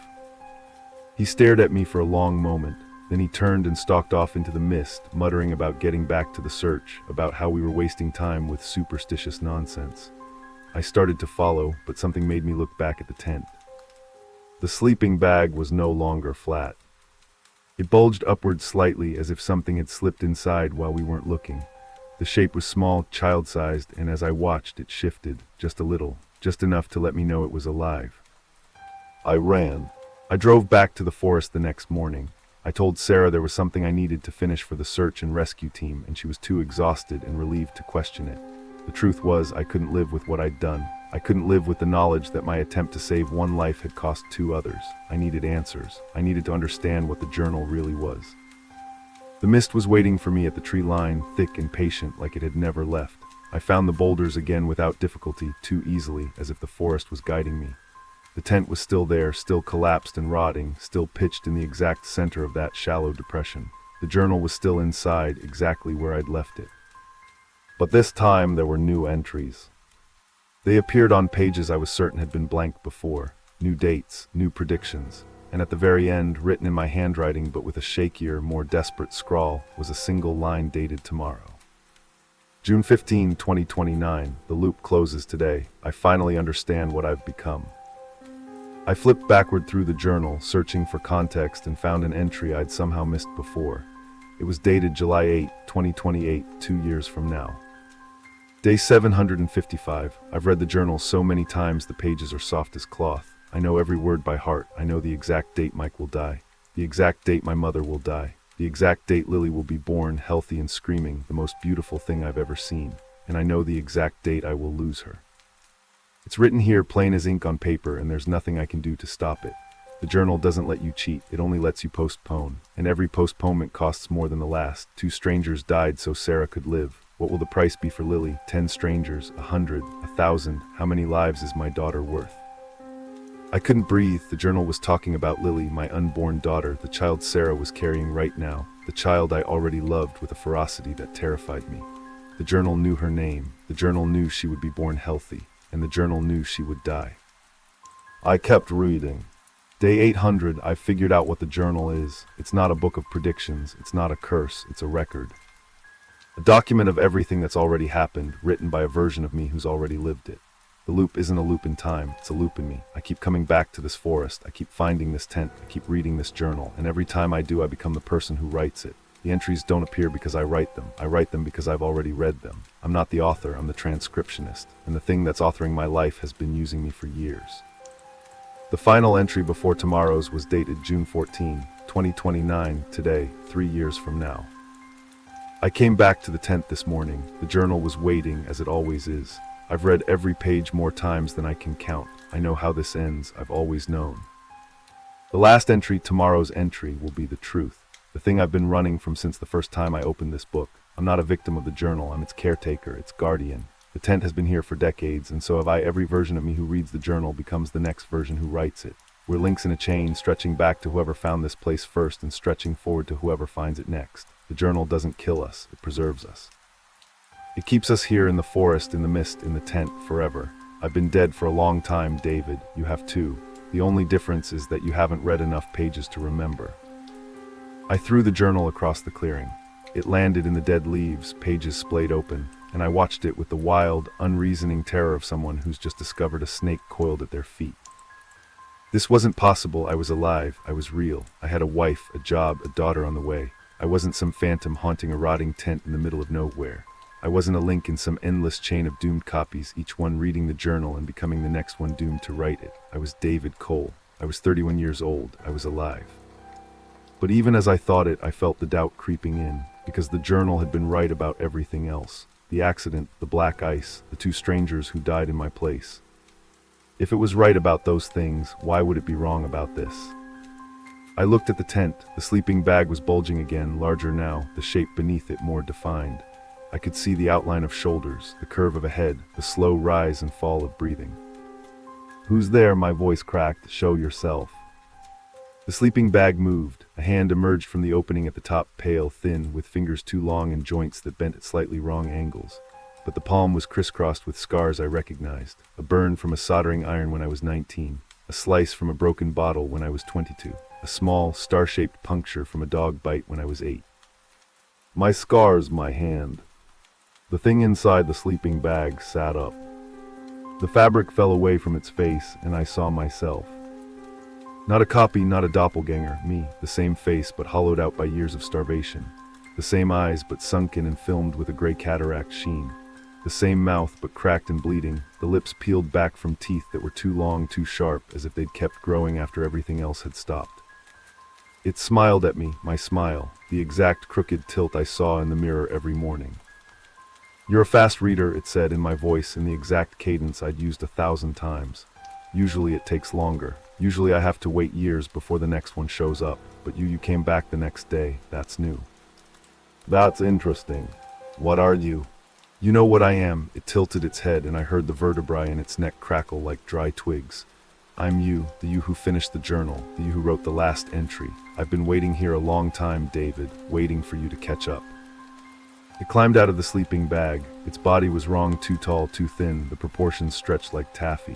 He stared at me for a long moment. Then he turned and stalked off into the mist, muttering about getting back to the search, about how we were wasting time with superstitious nonsense. I started to follow, but something made me look back at the tent. The sleeping bag was no longer flat. It bulged upward slightly as if something had slipped inside while we weren't looking. The shape was small, child-sized, and as I watched, it shifted, just a little, just enough to let me know it was alive. I ran. I drove back to the forest the next morning. I told Sarah there was something I needed to finish for the search and rescue team, and she was too exhausted and relieved to question it. The truth was, I couldn't live with what I'd done. I couldn't live with the knowledge that my attempt to save one life had cost two others. I needed answers. I needed to understand what the journal really was. The mist was waiting for me at the tree line, thick and patient like it had never left. I found the boulders again without difficulty, too easily, as if the forest was guiding me. The tent was still there, still collapsed and rotting, still pitched in the exact center of that shallow depression. The journal was still inside, exactly where I'd left it. But this time there were new entries. They appeared on pages I was certain had been blank before. New dates, new predictions, and at the very end, written in my handwriting but with a shakier, more desperate scrawl, was a single line dated tomorrow. June 15, 2029. The loop closes today. I finally understand what I've become. I flipped backward through the journal, searching for context, and found an entry I'd somehow missed before. It was dated July 8, 2028, 2 years from now. Day 755. I've read the journal so many times the pages are soft as cloth. I know every word by heart. I know the exact date Mike will die. The exact date my mother will die. The exact date Lily will be born, healthy and screaming, the most beautiful thing I've ever seen. And I know the exact date I will lose her. It's written here plain as ink on paper, and there's nothing I can do to stop it. The journal doesn't let you cheat, it only lets you postpone. And every postponement costs more than the last. 2 strangers died so Sarah could live. What will the price be for Lily? 10 strangers, 100, 1,000. How many lives is my daughter worth? I couldn't breathe. The journal was talking about Lily, my unborn daughter, the child Sarah was carrying right now, the child I already loved with a ferocity that terrified me. The journal knew her name. The journal knew she would be born healthy, and the journal knew she would die. I kept reading. Day 800, I figured out what the journal is. It's not a book of predictions. It's not a curse. It's a record. A document of everything that's already happened, written by a version of me who's already lived it. The loop isn't a loop in time, it's a loop in me. I keep coming back to this forest, I keep finding this tent, I keep reading this journal, and every time I do I become the person who writes it. The entries don't appear because I write them because I've already read them. I'm not the author, I'm the transcriptionist, and the thing that's authoring my life has been using me for years. The final entry before tomorrow's was dated June 14, 2029, today, 3 years from now. I came back to the tent this morning. The journal was waiting, as it always is. I've read every page more times than I can count. I know how this ends. I've always known. The last entry, tomorrow's entry, will be the truth. The thing I've been running from since the first time I opened this book. I'm not a victim of the journal. I'm its caretaker, its guardian. The tent has been here for decades, and so have I. Every version of me who reads the journal becomes the next version who writes it. We're links in a chain, stretching back to whoever found this place first and stretching forward to whoever finds it next. The journal doesn't kill us, it preserves us. It keeps us here in the forest, in the mist, in the tent, forever. I've been dead for a long time, David. You have too. The only difference is that you haven't read enough pages to remember. I threw the journal across the clearing. It landed in the dead leaves, pages splayed open, and I watched it with the wild, unreasoning terror of someone who's just discovered a snake coiled at their feet. This wasn't possible. I was alive. I was real. I had a wife, a job, a daughter on the way. I wasn't some phantom haunting a rotting tent in the middle of nowhere. I wasn't a link in some endless chain of doomed copies, each one reading the journal and becoming the next one doomed to write it. I was David Cole. I was 31 years old. I was alive. But even as I thought it, I felt the doubt creeping in, because the journal had been right about everything else. The accident, the black ice, the 2 strangers who died in my place. If it was right about those things, why would it be wrong about this? I looked at the tent. The sleeping bag was bulging again, larger now, the shape beneath it more defined. I could see the outline of shoulders, the curve of a head, the slow rise and fall of breathing. "Who's there?" my voice cracked. "Show yourself." The sleeping bag moved. A hand emerged from the opening at the top, pale, thin, with fingers too long and joints that bent at slightly wrong angles. But the palm was crisscrossed with scars I recognized. A burn from a soldering iron when I was 19. A slice from a broken bottle when I was 22. A small, star-shaped puncture from a dog bite when I was 8. "My scars, my hand." The thing inside the sleeping bag sat up. The fabric fell away from its face, and I saw myself. Not a copy, not a doppelganger, me, the same face but hollowed out by years of starvation. The same eyes but sunken and filmed with a gray cataract sheen. The same mouth but cracked and bleeding, the lips peeled back from teeth that were too long, too sharp, as if they'd kept growing after everything else had stopped. It smiled at me, my smile, the exact crooked tilt I saw in the mirror every morning. You're a fast reader, it said in my voice in the exact cadence I'd used 1,000 times. Usually it takes longer. Usually I have to wait years before the next one shows up. But you came back the next day. That's new. That's interesting. What are you? You know what I am. It tilted its head and I heard the vertebrae in its neck crackle like dry twigs. I'm you, the you who finished the journal, the you who wrote the last entry. I've been waiting here a long time, David, waiting for you to catch up. It climbed out of the sleeping bag. Its body was wrong, too tall, too thin, the proportions stretched like taffy.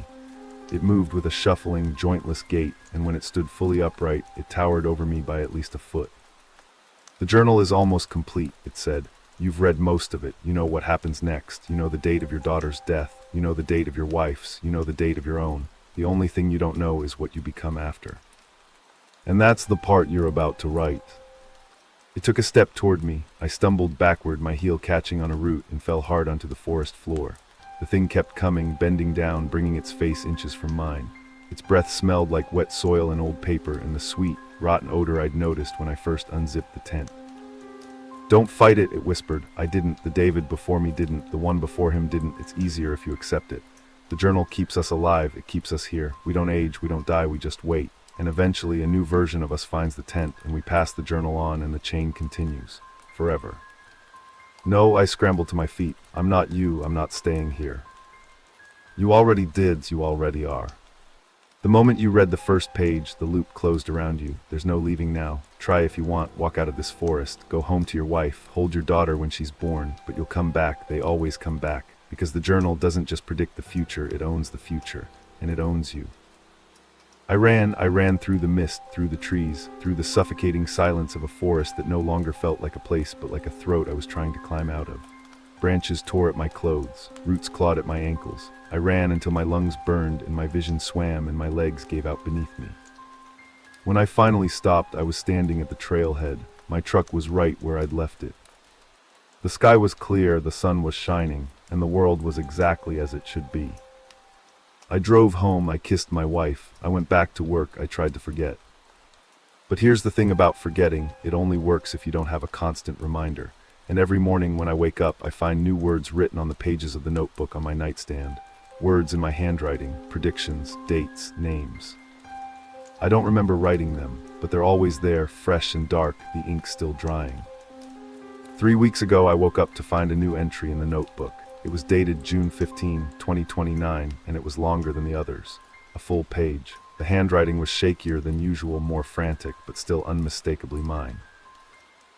It moved with a shuffling, jointless gait, and when it stood fully upright, it towered over me by at least a foot. The journal is almost complete, it said. You've read most of it. You know what happens next. You know the date of your daughter's death. You know the date of your wife's. You know the date of your own. The only thing you don't know is what you become after. And that's the part you're about to write. It took a step toward me. I stumbled backward, my heel catching on a root, and fell hard onto the forest floor. The thing kept coming, bending down, bringing its face inches from mine. Its breath smelled like wet soil and old paper and the sweet, rotten odor I'd noticed when I first unzipped the tent. Don't fight it, it whispered. I didn't. The David before me didn't. The one before him didn't. It's easier if you accept it. The journal keeps us alive. It keeps us here. We don't age. We don't die. We just wait. And eventually a new version of us finds the tent, and we pass the journal on, and the chain continues. Forever. No, I scrambled to my feet. I'm not you. I'm not staying here. You already did. You already are. The moment you read the first page, the loop closed around you. There's no leaving now. Try if you want. Walk out of this forest. Go home to your wife. Hold your daughter when she's born. But you'll come back. They always come back. Because the journal doesn't just predict the future. It owns the future. And it owns you. I ran through the mist, through the trees, through the suffocating silence of a forest that no longer felt like a place but like a throat I was trying to climb out of. Branches tore at my clothes, roots clawed at my ankles. I ran until my lungs burned and my vision swam and my legs gave out beneath me. When I finally stopped, I was standing at the trailhead. My truck was right where I'd left it. The sky was clear, the sun was shining, and the world was exactly as it should be. I drove home, I kissed my wife, I went back to work, I tried to forget. But here's the thing about forgetting, it only works if you don't have a constant reminder. And every morning when I wake up, I find new words written on the pages of the notebook on my nightstand. Words in my handwriting, predictions, dates, names. I don't remember writing them, but they're always there, fresh and dark, the ink still drying. 3 weeks ago, I woke up to find a new entry in the notebook. It was dated June 15, 2029, and it was longer than the others. A full page. The handwriting was shakier than usual, more frantic, but still unmistakably mine.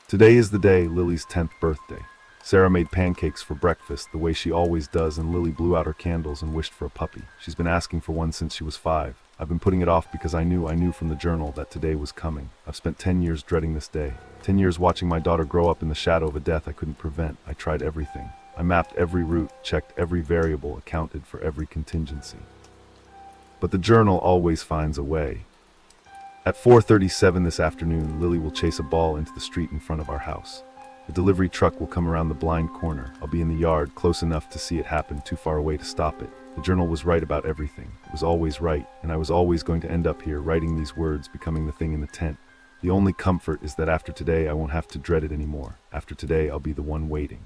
Today is the day, Lily's 10th birthday. Sarah made pancakes for breakfast, the way she always does, and Lily blew out her candles and wished for a puppy. She's been asking for one since she was 5. I've been putting it off because I knew from the journal that today was coming. I've spent 10 years dreading this day. 10 years watching my daughter grow up in the shadow of a death I couldn't prevent. I tried everything. I mapped every route, checked every variable, accounted for every contingency. But the journal always finds a way. At 4:37 this afternoon, Lily will chase a ball into the street in front of our house. The delivery truck will come around the blind corner. I'll be in the yard, close enough to see it happen, too far away to stop it. The journal was right about everything. It was always right, and I was always going to end up here, writing these words, becoming the thing in the tent. The only comfort is that after today, I won't have to dread it anymore. After today, I'll be the one waiting.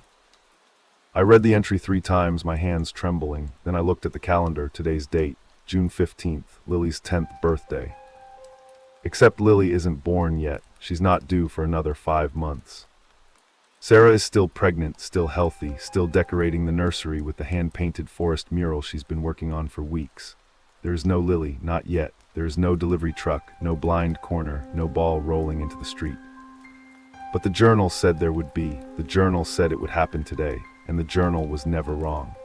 I read the entry 3 times, my hands trembling. Then I looked at the calendar, today's date, June 15th, Lily's 10th birthday. Except Lily isn't born yet. She's not due for another 5 months. Sarah is still pregnant, still healthy, still decorating the nursery with the hand-painted forest mural she's been working on for weeks. There is no Lily, not yet. There is no delivery truck, no blind corner, no ball rolling into the street. But the journal said there would be. The journal said it would happen today. And the journal was never wrong.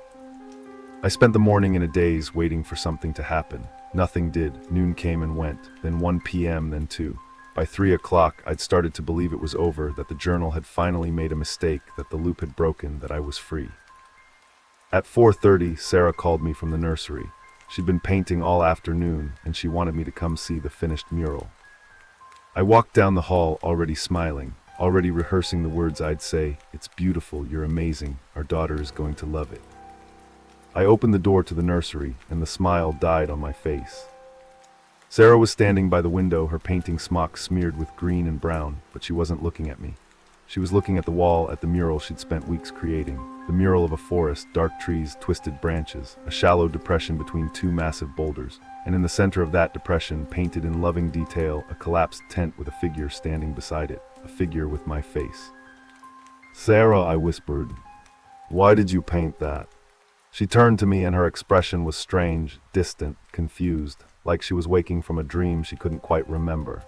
I spent the morning in a daze waiting for something to happen. Nothing did. Noon came and went, then 1 p.m., then 2. By 3 o'clock, I'd started to believe it was over, that the journal had finally made a mistake, that the loop had broken, that I was free. At 4:30, Sarah called me from the nursery. She'd been painting all afternoon, and she wanted me to come see the finished mural. I walked down the hall, already smiling, already rehearsing the words I'd say. It's beautiful, you're amazing, our daughter is going to love it. I opened the door to the nursery, and the smile died on my face. Sarah was standing by the window, her painting smock smeared with green and brown, but she wasn't looking at me. She was looking at the wall, at the mural she'd spent weeks creating. The mural of a forest, dark trees, twisted branches, a shallow depression between two massive boulders, and in the center of that depression, painted in loving detail, a collapsed tent with a figure standing beside it, a figure with my face. "Sarah," I whispered, "why did you paint that?" She turned to me and her expression was strange, distant, confused, like she was waking from a dream she couldn't quite remember.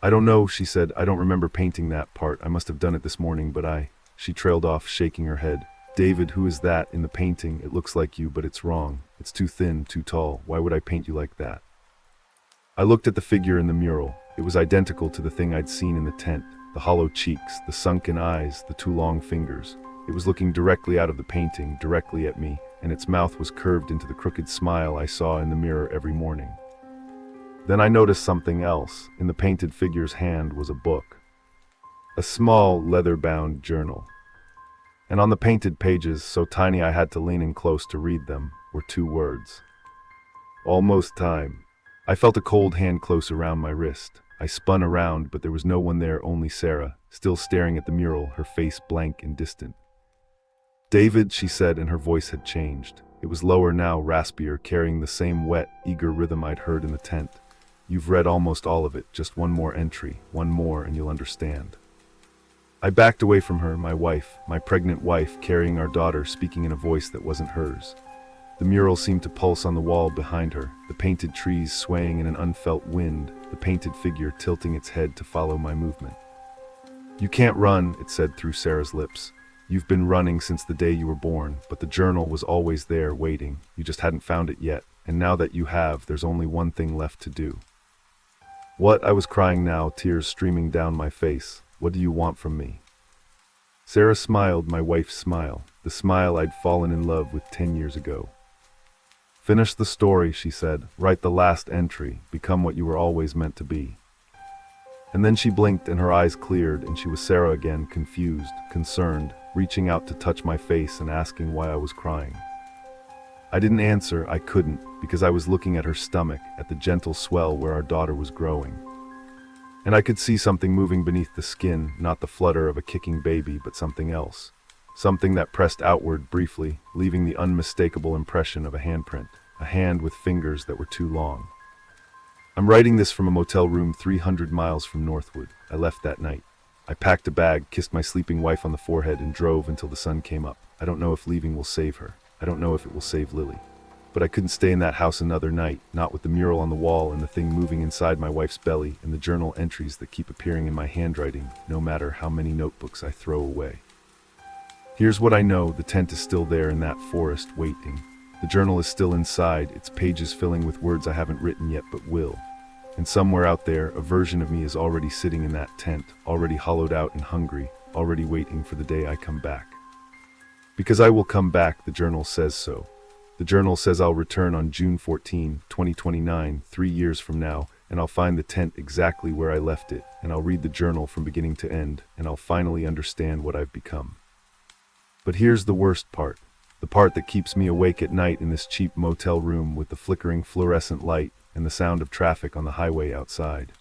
"I don't know," she said. "I don't remember painting that part. I must have done it this morning, but She trailed off, shaking her head. "David, who is that in the painting? It looks like you, but it's wrong. It's too thin, too tall. Why would I paint you like that?" I looked at the figure in the mural. It was identical to the thing I'd seen in the tent. The hollow cheeks, the sunken eyes, the two long fingers. It was looking directly out of the painting, directly at me, and its mouth was curved into the crooked smile I saw in the mirror every morning. Then I noticed something else. In the painted figure's hand was a book. A small, leather-bound journal. And on the painted pages, so tiny I had to lean in close to read them, were two words. "Almost time." I felt a cold hand close around my wrist. I spun around, but there was no one there, only Sarah, still staring at the mural, her face blank and distant. "David," she said, and her voice had changed. It was lower now, raspier, carrying the same wet, eager rhythm I'd heard in the tent. "You've read almost all of it. Just one more entry, one more, and you'll understand." I backed away from her, my wife, my pregnant wife, carrying our daughter, speaking in a voice that wasn't hers. The mural seemed to pulse on the wall behind her, the painted trees swaying in an unfelt wind, the painted figure tilting its head to follow my movement. "You can't run," it said through Sarah's lips. "You've been running since the day you were born, but the journal was always there, waiting. You just hadn't found it yet, and now that you have, there's only one thing left to do." "What?" I was crying now, tears streaming down my face. "What do you want from me?" Sarah smiled, my wife's smile, the smile I'd fallen in love with 10 years ago. "Finish the story," she said. "Write the last entry. Become what you were always meant to be." And then she blinked and her eyes cleared, and she was Sarah again, confused, concerned, reaching out to touch my face and asking why I was crying. I didn't answer. I couldn't, because I was looking at her stomach, at the gentle swell where our daughter was growing. And I could see something moving beneath the skin, not the flutter of a kicking baby, but something else. Something that pressed outward briefly, leaving the unmistakable impression of a handprint, a hand with fingers that were too long. I'm writing this from a motel room 300 miles from Northwood. I left that night. I packed a bag, kissed my sleeping wife on the forehead, and drove until the sun came up. I don't know if leaving will save her. I don't know if it will save Lily. But I couldn't stay in that house another night, not with the mural on the wall and the thing moving inside my wife's belly and the journal entries that keep appearing in my handwriting, no matter how many notebooks I throw away. Here's what I know: the tent is still there in that forest, waiting. The journal is still inside, its pages filling with words I haven't written yet but will. And somewhere out there, a version of me is already sitting in that tent, already hollowed out and hungry, already waiting for the day I come back. Because I will come back, the journal says so. The journal says I'll return on June 14, 2029, 3 years from now, and I'll find the tent exactly where I left it, and I'll read the journal from beginning to end, and I'll finally understand what I've become. But here's the worst part, the part that keeps me awake at night in this cheap motel room with the flickering fluorescent light and the sound of traffic on the highway outside.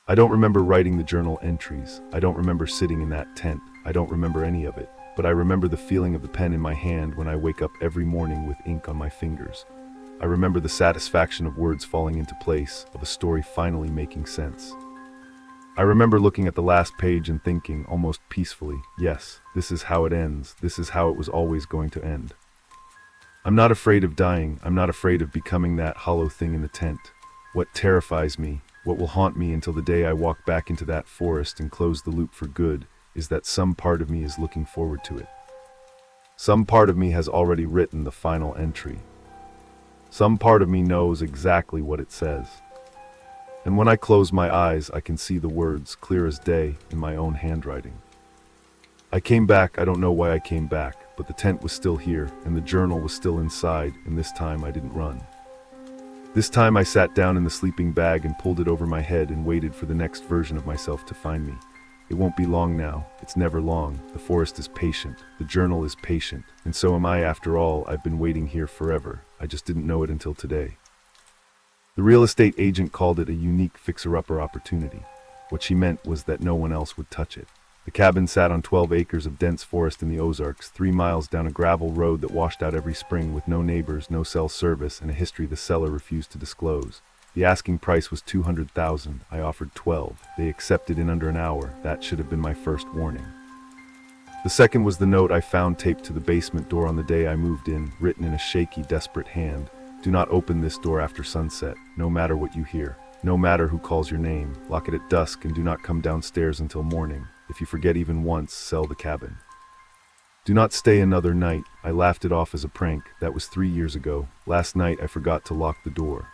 I don't remember writing the journal entries. I don't remember sitting in that tent. I don't remember any of it. But I remember the feeling of the pen in my hand when I wake up every morning with ink on my fingers. I remember the satisfaction of words falling into place, of a story finally making sense. I remember looking at the last page and thinking, almost peacefully, yes, this is how it ends. This is how it was always going to end. I'm not afraid of dying. I'm not afraid of becoming that hollow thing in the tent. What terrifies me, what will haunt me until the day I walk back into that forest and close the loop for good, is that some part of me is looking forward to it. Some part of me has already written the final entry. Some part of me knows exactly what it says. And when I close my eyes, I can see the words clear as day in my own handwriting. I came back. I don't know why I came back, but the tent was still here, and the journal was still inside, and this time I didn't run. This time I sat down in the sleeping bag and pulled it over my head and waited for the next version of myself to find me. It won't be long now. It's never long. The forest is patient. The journal is patient. And so am I after all. I've been waiting here forever. I just didn't know it until today. The real estate agent called it a unique fixer-upper opportunity. What she meant was that no one else would touch it. The cabin sat on 12 acres of dense forest in the Ozarks, 3 miles down a gravel road that washed out every spring, with no neighbors, no cell service, and a history the seller refused to disclose. The asking price was $200,000. I offered 12. They accepted in under an hour. That should have been my first warning. The second was the note I found taped to the basement door on the day I moved in, written in a shaky, desperate hand. Do not open this door after sunset, no matter what you hear. No matter who calls your name. Lock it at dusk and do not come downstairs until morning. If you forget even once, sell the cabin. Do not stay another night. I laughed it off as a prank. That was 3 years ago. Last night I forgot to lock the door.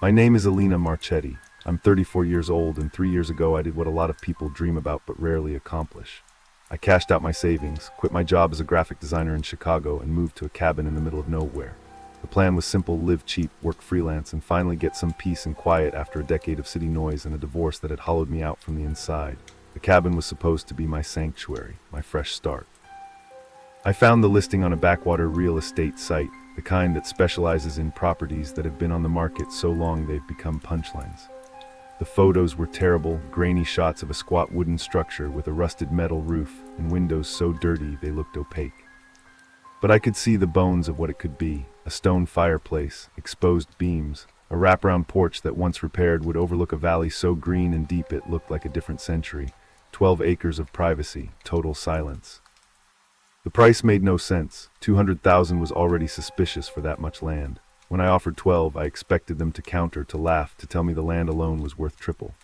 My name is Alina Marchetti. I'm 34 years old, and 3 years ago I did what a lot of people dream about but rarely accomplish. I cashed out my savings, quit my job as a graphic designer in Chicago, and moved to a cabin in the middle of nowhere. The plan was simple: live cheap, work freelance, and finally get some peace and quiet after a decade of city noise and a divorce that had hollowed me out from the inside. The cabin was supposed to be my sanctuary, my fresh start. I found the listing on a backwater real estate site, the kind that specializes in properties that have been on the market so long they've become punchlines. The photos were terrible, grainy shots of a squat wooden structure with a rusted metal roof and windows so dirty they looked opaque. But I could see the bones of what it could be: a stone fireplace, exposed beams, a wraparound porch that once repaired would overlook a valley so green and deep it looked like a different century, 12 acres of privacy, total silence. The price made no sense. $200,000 was already suspicious for that much land. When I offered 12, I expected them to counter, to laugh, to tell me the land alone was worth triple.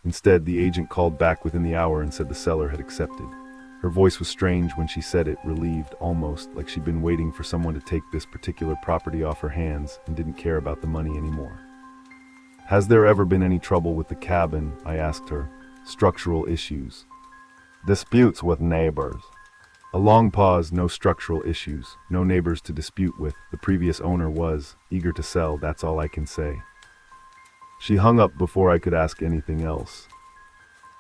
Instead, the agent called back within the hour and said the seller had accepted. Her voice was strange when she said it, relieved, almost like she'd been waiting for someone to take this particular property off her hands and didn't care about the money anymore. Has there ever been any trouble with the cabin? I asked her. Structural issues. Disputes with neighbors. A long pause. No structural issues, no neighbors to dispute with. The previous owner was eager to sell, that's all I can say. She hung up before I could ask anything else.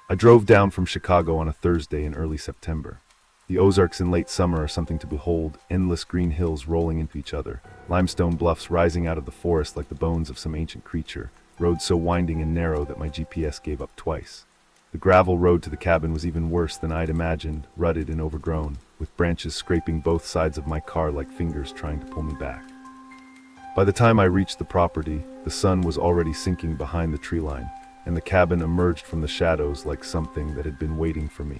I drove down from Chicago on a Thursday in early September. The Ozarks in late summer are something to behold: endless green hills rolling into each other, limestone bluffs rising out of the forest like the bones of some ancient creature, roads so winding and narrow that my GPS gave up twice. The gravel road to the cabin was even worse than I'd imagined, rutted and overgrown, with branches scraping both sides of my car like fingers trying to pull me back. By the time I reached the property, the sun was already sinking behind the tree line, and the cabin emerged from the shadows like something that had been waiting for me.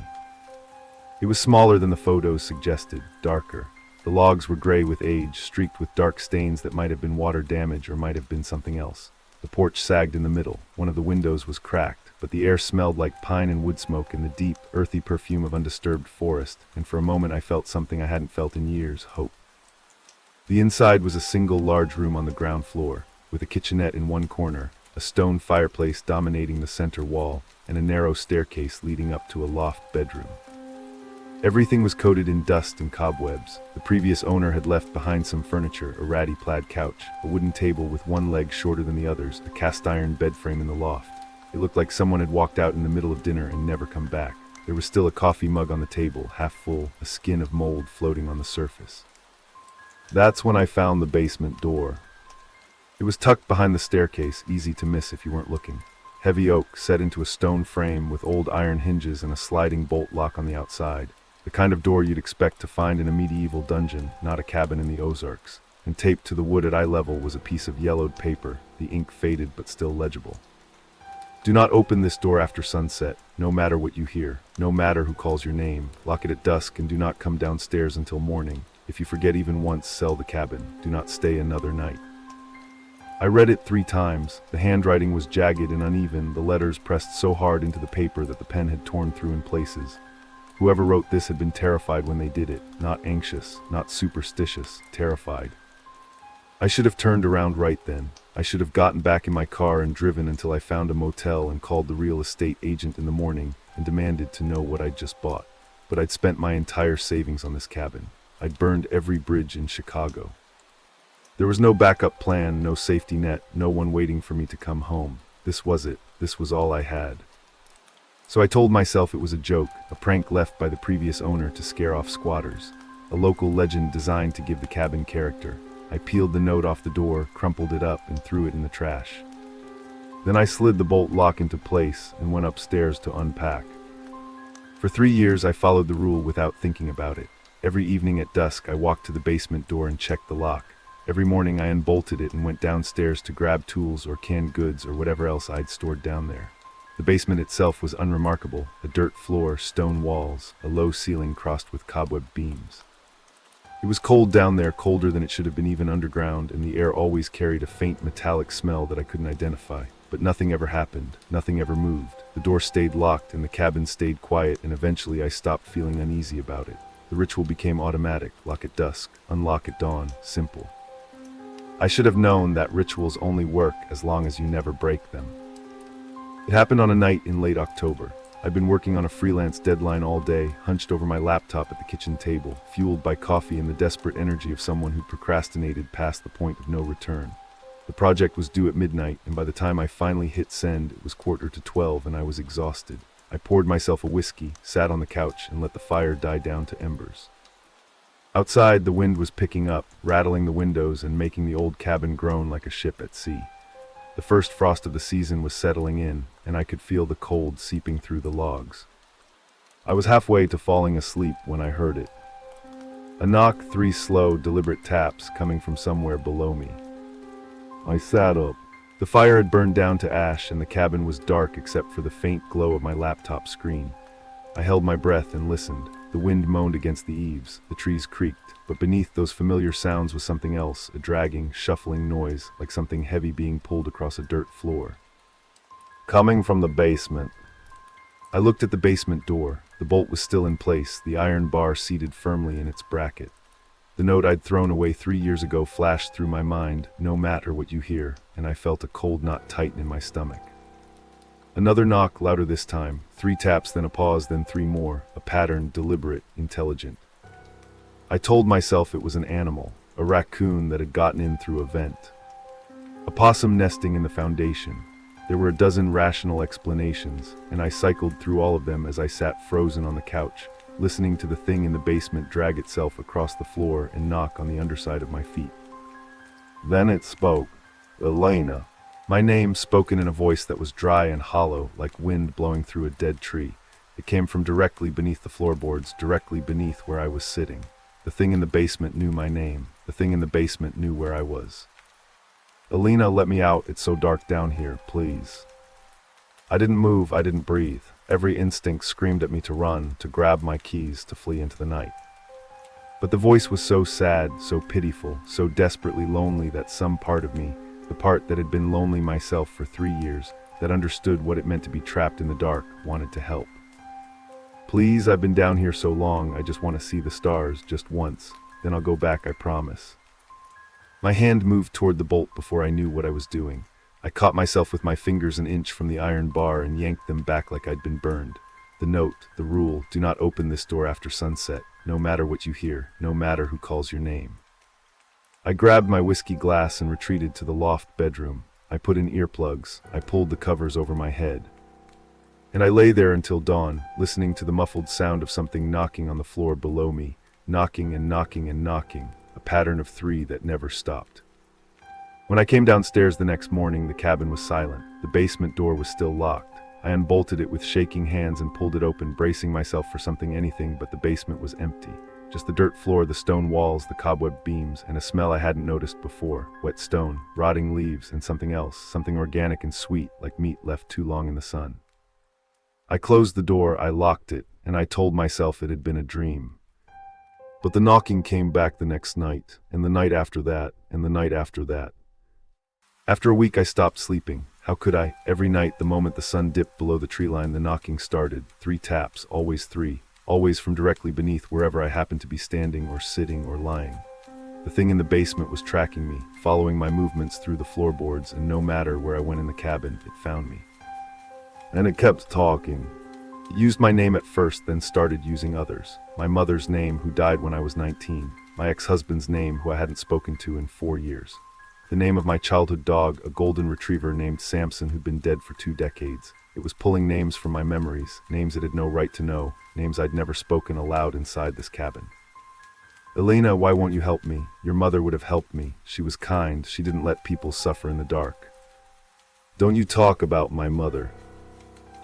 It was smaller than the photos suggested, darker. The logs were gray with age, streaked with dark stains that might have been water damage or might have been something else. The porch sagged in the middle. One of the windows was cracked, but the air smelled like pine and wood smoke and the deep, earthy perfume of undisturbed forest, and for a moment I felt something I hadn't felt in years: hope. The inside was a single large room on the ground floor, with a kitchenette in one corner, a stone fireplace dominating the center wall, and a narrow staircase leading up to a loft bedroom. Everything was coated in dust and cobwebs. The previous owner had left behind some furniture: a ratty plaid couch, a wooden table with one leg shorter than the others, a cast-iron bed frame in the loft. It looked like someone had walked out in the middle of dinner and never come back. There was still a coffee mug on the table, half full, a skin of mold floating on the surface. That's when I found the basement door. It was tucked behind the staircase, easy to miss if you weren't looking. Heavy oak set into a stone frame with old iron hinges and a sliding bolt lock on the outside. The kind of door you'd expect to find in a medieval dungeon, not a cabin in the Ozarks. And taped to the wood at eye level was a piece of yellowed paper, the ink faded but still legible. Do not open this door after sunset, no matter what you hear, no matter who calls your name. Lock it at dusk and do not come downstairs until morning. If you forget even once, sell the cabin. Do not stay another night. I read it 3 times. The handwriting was jagged and uneven, the letters pressed so hard into the paper that the pen had torn through in places. Whoever wrote this had been terrified when they did it, not anxious, not superstitious, terrified. I should have turned around right then. I should have gotten back in my car and driven until I found a motel and called the real estate agent in the morning and demanded to know what I'd just bought. But I'd spent my entire savings on this cabin. I'd burned every bridge in Chicago. There was no backup plan, no safety net, no one waiting for me to come home. This was it. This was all I had. So I told myself it was a joke, a prank left by the previous owner to scare off squatters, a local legend designed to give the cabin character. I peeled the note off the door, crumpled it up, and threw it in the trash. Then I slid the bolt lock into place and went upstairs to unpack. For 3 years, I followed the rule without thinking about it. Every evening at dusk, I walked to the basement door and checked the lock. Every morning, I unbolted it and went downstairs to grab tools or canned goods or whatever else I'd stored down there. The basement itself was unremarkable: a dirt floor, stone walls, a low ceiling crossed with cobweb beams. It was cold down there, colder than it should have been even underground, and the air always carried a faint metallic smell that I couldn't identify. But nothing ever happened, nothing ever moved. The door stayed locked and the cabin stayed quiet, and eventually I stopped feeling uneasy about it. The ritual became automatic: lock at dusk, unlock at dawn, simple. I should have known that rituals only work as long as you never break them. It happened on a night in late October. I'd been working on a freelance deadline all day, hunched over my laptop at the kitchen table, fueled by coffee and the desperate energy of someone who procrastinated past the point of no return. The project was due at midnight, and by the time I finally hit send, it was 11:45 and I was exhausted. I poured myself a whiskey, sat on the couch, and let the fire die down to embers. Outside, the wind was picking up, rattling the windows and making the old cabin groan like a ship at sea. The first frost of the season was settling in, and I could feel the cold seeping through the logs. I was halfway to falling asleep when I heard it. A knock, 3 slow, deliberate taps coming from somewhere below me. I sat up. The fire had burned down to ash, and the cabin was dark except for the faint glow of my laptop screen. I held my breath and listened. The wind moaned against the eaves, the trees creaked, but beneath those familiar sounds was something else, a dragging, shuffling noise, like something heavy being pulled across a dirt floor. Coming from the basement. I looked at the basement door. The bolt was still in place, the iron bar seated firmly in its bracket. The note I'd thrown away 3 years ago flashed through my mind: no matter what you hear, and I felt a cold knot tighten in my stomach. Another knock, louder this time. 3 taps, then a pause, then 3 more. A pattern, deliberate, intelligent. I told myself it was an animal, a raccoon that had gotten in through a vent. A possum nesting in the foundation. There were a dozen rational explanations, and I cycled through all of them as I sat frozen on the couch, listening to the thing in the basement drag itself across the floor and knock on the underside of my feet. Then it spoke. Elena. My name, spoken in a voice that was dry and hollow, like wind blowing through a dead tree. It came from directly beneath the floorboards, directly beneath where I was sitting. The thing in the basement knew my name. The thing in the basement knew where I was. Elena, let me out. It's so dark down here, please. I didn't move, I didn't breathe. Every instinct screamed at me to run, to grab my keys, to flee into the night. But the voice was so sad, so pitiful, so desperately lonely that some part of me, the part that had been lonely myself for 3 years, that understood what it meant to be trapped in the dark, wanted to help. Please, I've been down here so long, I just want to see the stars, just once. Then I'll go back, I promise. My hand moved toward the bolt before I knew what I was doing. I caught myself with my fingers an inch from the iron bar and yanked them back like I'd been burned. The note, the rule: do not open this door after sunset, no matter what you hear, no matter who calls your name. I grabbed my whiskey glass and retreated to the loft bedroom. I put in earplugs. I pulled the covers over my head. And I lay there until dawn, listening to the muffled sound of something knocking on the floor below me, knocking and knocking and knocking, a pattern of 3 that never stopped. When I came downstairs the next morning, the cabin was silent. The basement door was still locked. I unbolted it with shaking hands and pulled it open, bracing myself for anything, but the basement was empty. Just the dirt floor, the stone walls, the cobweb beams, and a smell I hadn't noticed before: wet stone, rotting leaves, and something else, something organic and sweet, like meat left too long in the sun. I closed the door, I locked it, and I told myself it had been a dream. But the knocking came back the next night, and the night after that, and the night after that. After a week, I stopped sleeping. How could I? Every night, the moment the sun dipped below the tree line, the knocking started. 3 taps, always 3, always from directly beneath wherever I happened to be standing or sitting or lying. The thing in the basement was tracking me, following my movements through the floorboards, and no matter where I went in the cabin, it found me. And it kept talking. It used my name at first, then started using others. My mother's name, who died when I was 19. My ex-husband's name, who I hadn't spoken to in 4 years. The name of my childhood dog, a golden retriever named Samson, who'd been dead for 2 decades. It was pulling names from my memories, names it had no right to know, names I'd never spoken aloud inside this cabin. Elena, why won't you help me? Your mother would have helped me. She was kind. She didn't let people suffer in the dark. Don't you talk about my mother.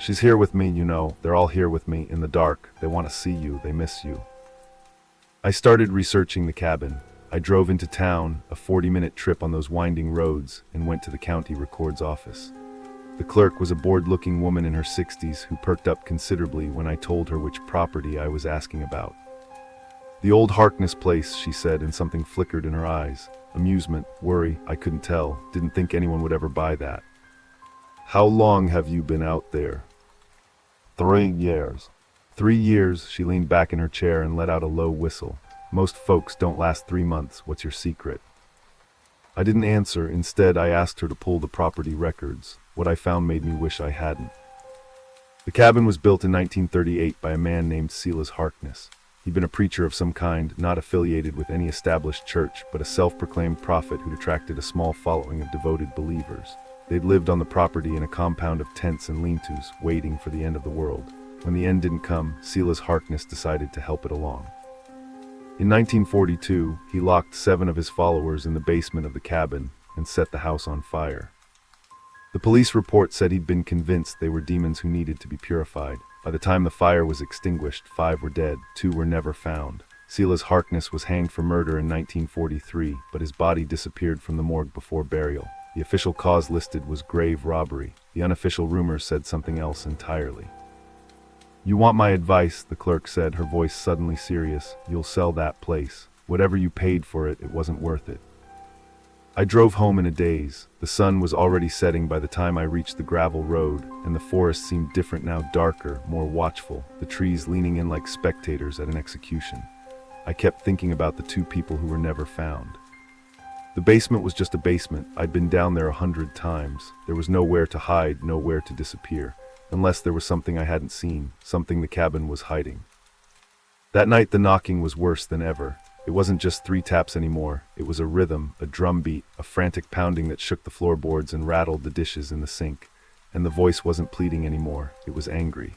She's here with me, you know. They're all here with me, in the dark. They want to see you, they miss you. I started researching the cabin. I drove into town, a 40-minute trip on those winding roads, and went to the county records office. The clerk was a bored-looking woman in her 60s who perked up considerably when I told her which property I was asking about. The old Harkness place, she said, and something flickered in her eyes. Amusement, worry, I couldn't tell. Didn't think anyone would ever buy that. How long have you been out there? 3 years. 3 years, she leaned back in her chair and let out a low whistle. Most folks don't last 3 months. What's your secret? I didn't answer. Instead, I asked her to pull the property records. What I found made me wish I hadn't. The cabin was built in 1938 by a man named Silas Harkness. He'd been a preacher of some kind, not affiliated with any established church, but a self-proclaimed prophet who'd attracted a small following of devoted believers. They'd lived on the property in a compound of tents and lean-tos, waiting for the end of the world. When the end didn't come, Silas Harkness decided to help it along. In 1942, he locked 7 of his followers in the basement of the cabin and set the house on fire. The police report said he'd been convinced they were demons who needed to be purified. By the time the fire was extinguished, 5 were dead, 2 were never found. Silas Harkness was hanged for murder in 1943, but his body disappeared from the morgue before burial. The official cause listed was grave robbery. The unofficial rumors said something else entirely. You want my advice, the clerk said, her voice suddenly serious. You'll sell that place. Whatever you paid for it, it wasn't worth it. I drove home in a daze. The sun was already setting by the time I reached the gravel road, and the forest seemed different now, darker, more watchful, the trees leaning in like spectators at an execution. I kept thinking about the 2 people who were never found. The basement was just a basement. I'd been down there 100 times. There was nowhere to hide, nowhere to disappear. Unless there was something I hadn't seen, something the cabin was hiding. That night the knocking was worse than ever. It wasn't just 3 taps anymore. It was a rhythm, a drum beat, a frantic pounding that shook the floorboards and rattled the dishes in the sink. And the voice wasn't pleading anymore. It was angry.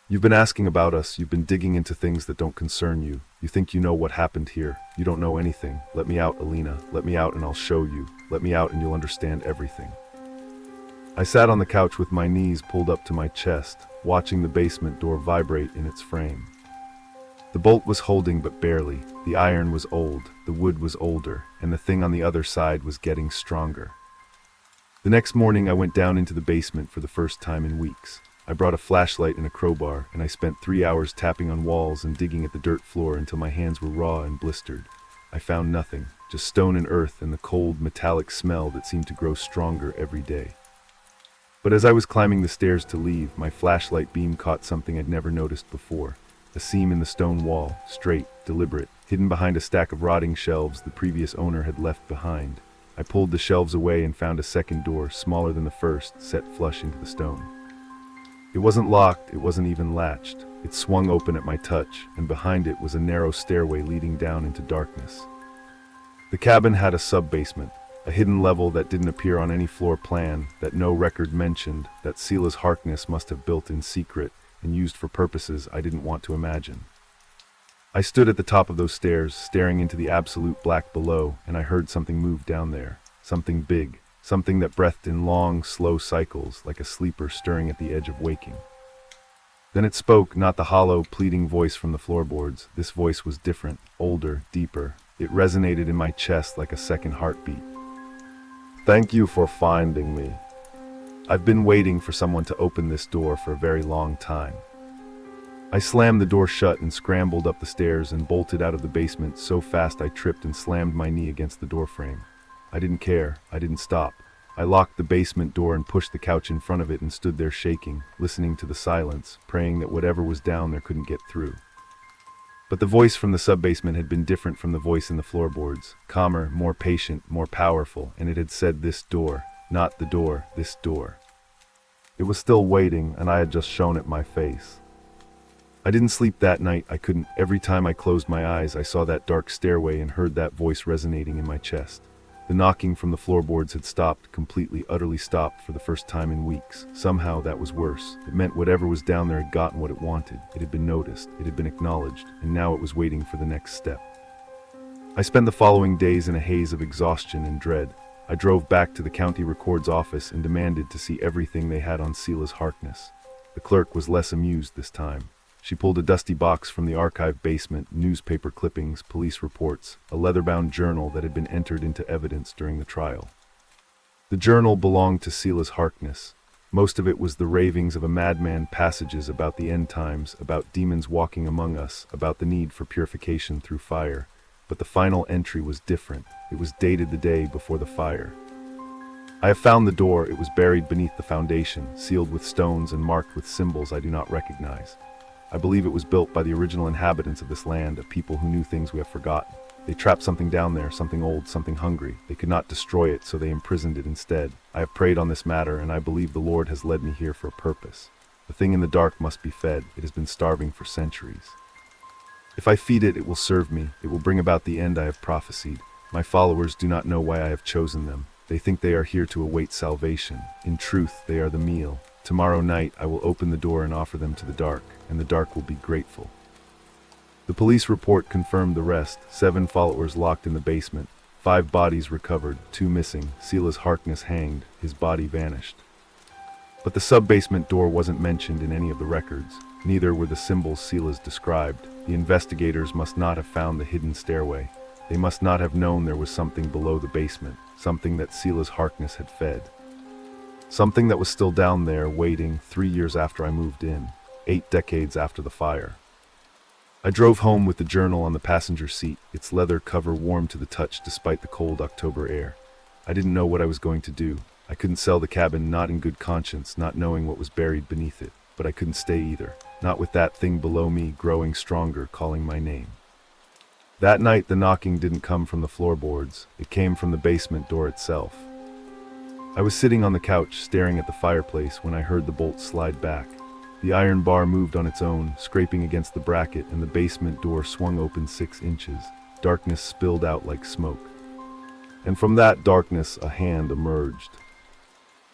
You've been asking about us. You've been digging into things that don't concern you. You think you know what happened here. You don't know anything. Let me out, Alina. Let me out and I'll show you. Let me out and you'll understand everything. I sat on the couch with my knees pulled up to my chest, watching the basement door vibrate in its frame. The bolt was holding but barely. The iron was old, the wood was older, and the thing on the other side was getting stronger. The next morning I went down into the basement for the first time in weeks. I brought a flashlight and a crowbar, and I spent 3 hours tapping on walls and digging at the dirt floor until my hands were raw and blistered. I found nothing, just stone and earth and the cold, metallic smell that seemed to grow stronger every day. But as I was climbing the stairs to leave, my flashlight beam caught something I'd never noticed before. A seam in the stone wall, straight, deliberate, hidden behind a stack of rotting shelves the previous owner had left behind. I pulled the shelves away and found a second door, smaller than the first, set flush into the stone. It wasn't locked, it wasn't even latched. It swung open at my touch, and behind it was a narrow stairway leading down into darkness. The cabin had a sub-basement, a hidden level that didn't appear on any floor plan, that no record mentioned, that Silas Harkness must have built in secret and used for purposes I didn't want to imagine. I stood at the top of those stairs, staring into the absolute black below, and I heard something move down there. Something big, something that breathed in long, slow cycles, like a sleeper stirring at the edge of waking. Then it spoke, not the hollow, pleading voice from the floorboards. This voice was different, older, deeper. It resonated in my chest like a second heartbeat. Thank you for finding me. I've been waiting for someone to open this door for a very long time. I slammed the door shut and scrambled up the stairs and bolted out of the basement so fast I tripped and slammed my knee against the doorframe. I didn't care. I didn't stop. I locked the basement door and pushed the couch in front of it and stood there shaking, listening to the silence, praying that whatever was down there couldn't get through. But the voice from the sub-basement had been different from the voice in the floorboards, calmer, more patient, more powerful, and it had said this door, not the door, this door. It was still waiting, and I had just shown it my face. I didn't sleep that night. I couldn't. Every time I closed my eyes, I saw that dark stairway and heard that voice resonating in my chest. The knocking from the floorboards had stopped, completely, utterly stopped for the first time in weeks. Somehow that was worse. It meant whatever was down there had gotten what it wanted. It had been noticed, it had been acknowledged, and now it was waiting for the next step. I spent the following days in a haze of exhaustion and dread. I drove back to the county record's office and demanded to see everything they had on Silas Harkness. The clerk was less amused this time. She pulled a dusty box from the archive basement, newspaper clippings, police reports, a leather-bound journal that had been entered into evidence during the trial. The journal belonged to Silas Harkness. Most of it was the ravings of a madman, passages about the end times, about demons walking among us, about the need for purification through fire. But the final entry was different. It was dated the day before the fire. I have found the door. It was buried beneath the foundation, sealed with stones and marked with symbols I do not recognize. I believe it was built by the original inhabitants of this land, a people who knew things we have forgotten. They trapped something down there, something old, something hungry. They could not destroy it, so they imprisoned it instead. I have prayed on this matter, and I believe the Lord has led me here for a purpose. The thing in the dark must be fed. It has been starving for centuries. If I feed it, it will serve me. It will bring about the end I have prophesied. My followers do not know why I have chosen them. They think they are here to await salvation. In truth, they are the meal. Tomorrow night, I will open the door and offer them to the dark, and the dark will be grateful. The police report confirmed the rest. 7 followers locked in the basement. 5 bodies recovered, 2 missing. Silas Harkness hanged. His body vanished. But the sub-basement door wasn't mentioned in any of the records. Neither were the symbols Silas described. The investigators must not have found the hidden stairway. They must not have known there was something below the basement, something that Silas Harkness had fed. Something that was still down there, waiting 3 years after I moved in, 8 decades after the fire. I drove home with the journal on the passenger seat, its leather cover warm to the touch despite the cold October air. I didn't know what I was going to do. I couldn't sell the cabin, not in good conscience, not knowing what was buried beneath it. But I couldn't stay either, not with that thing below me growing stronger, calling my name. That night the knocking didn't come from the floorboards, it came from the basement door itself. I was sitting on the couch staring at the fireplace when I heard the bolt slide back. The iron bar moved on its own, scraping against the bracket, and the basement door swung open 6 inches. Darkness spilled out like smoke. And from that darkness a hand emerged.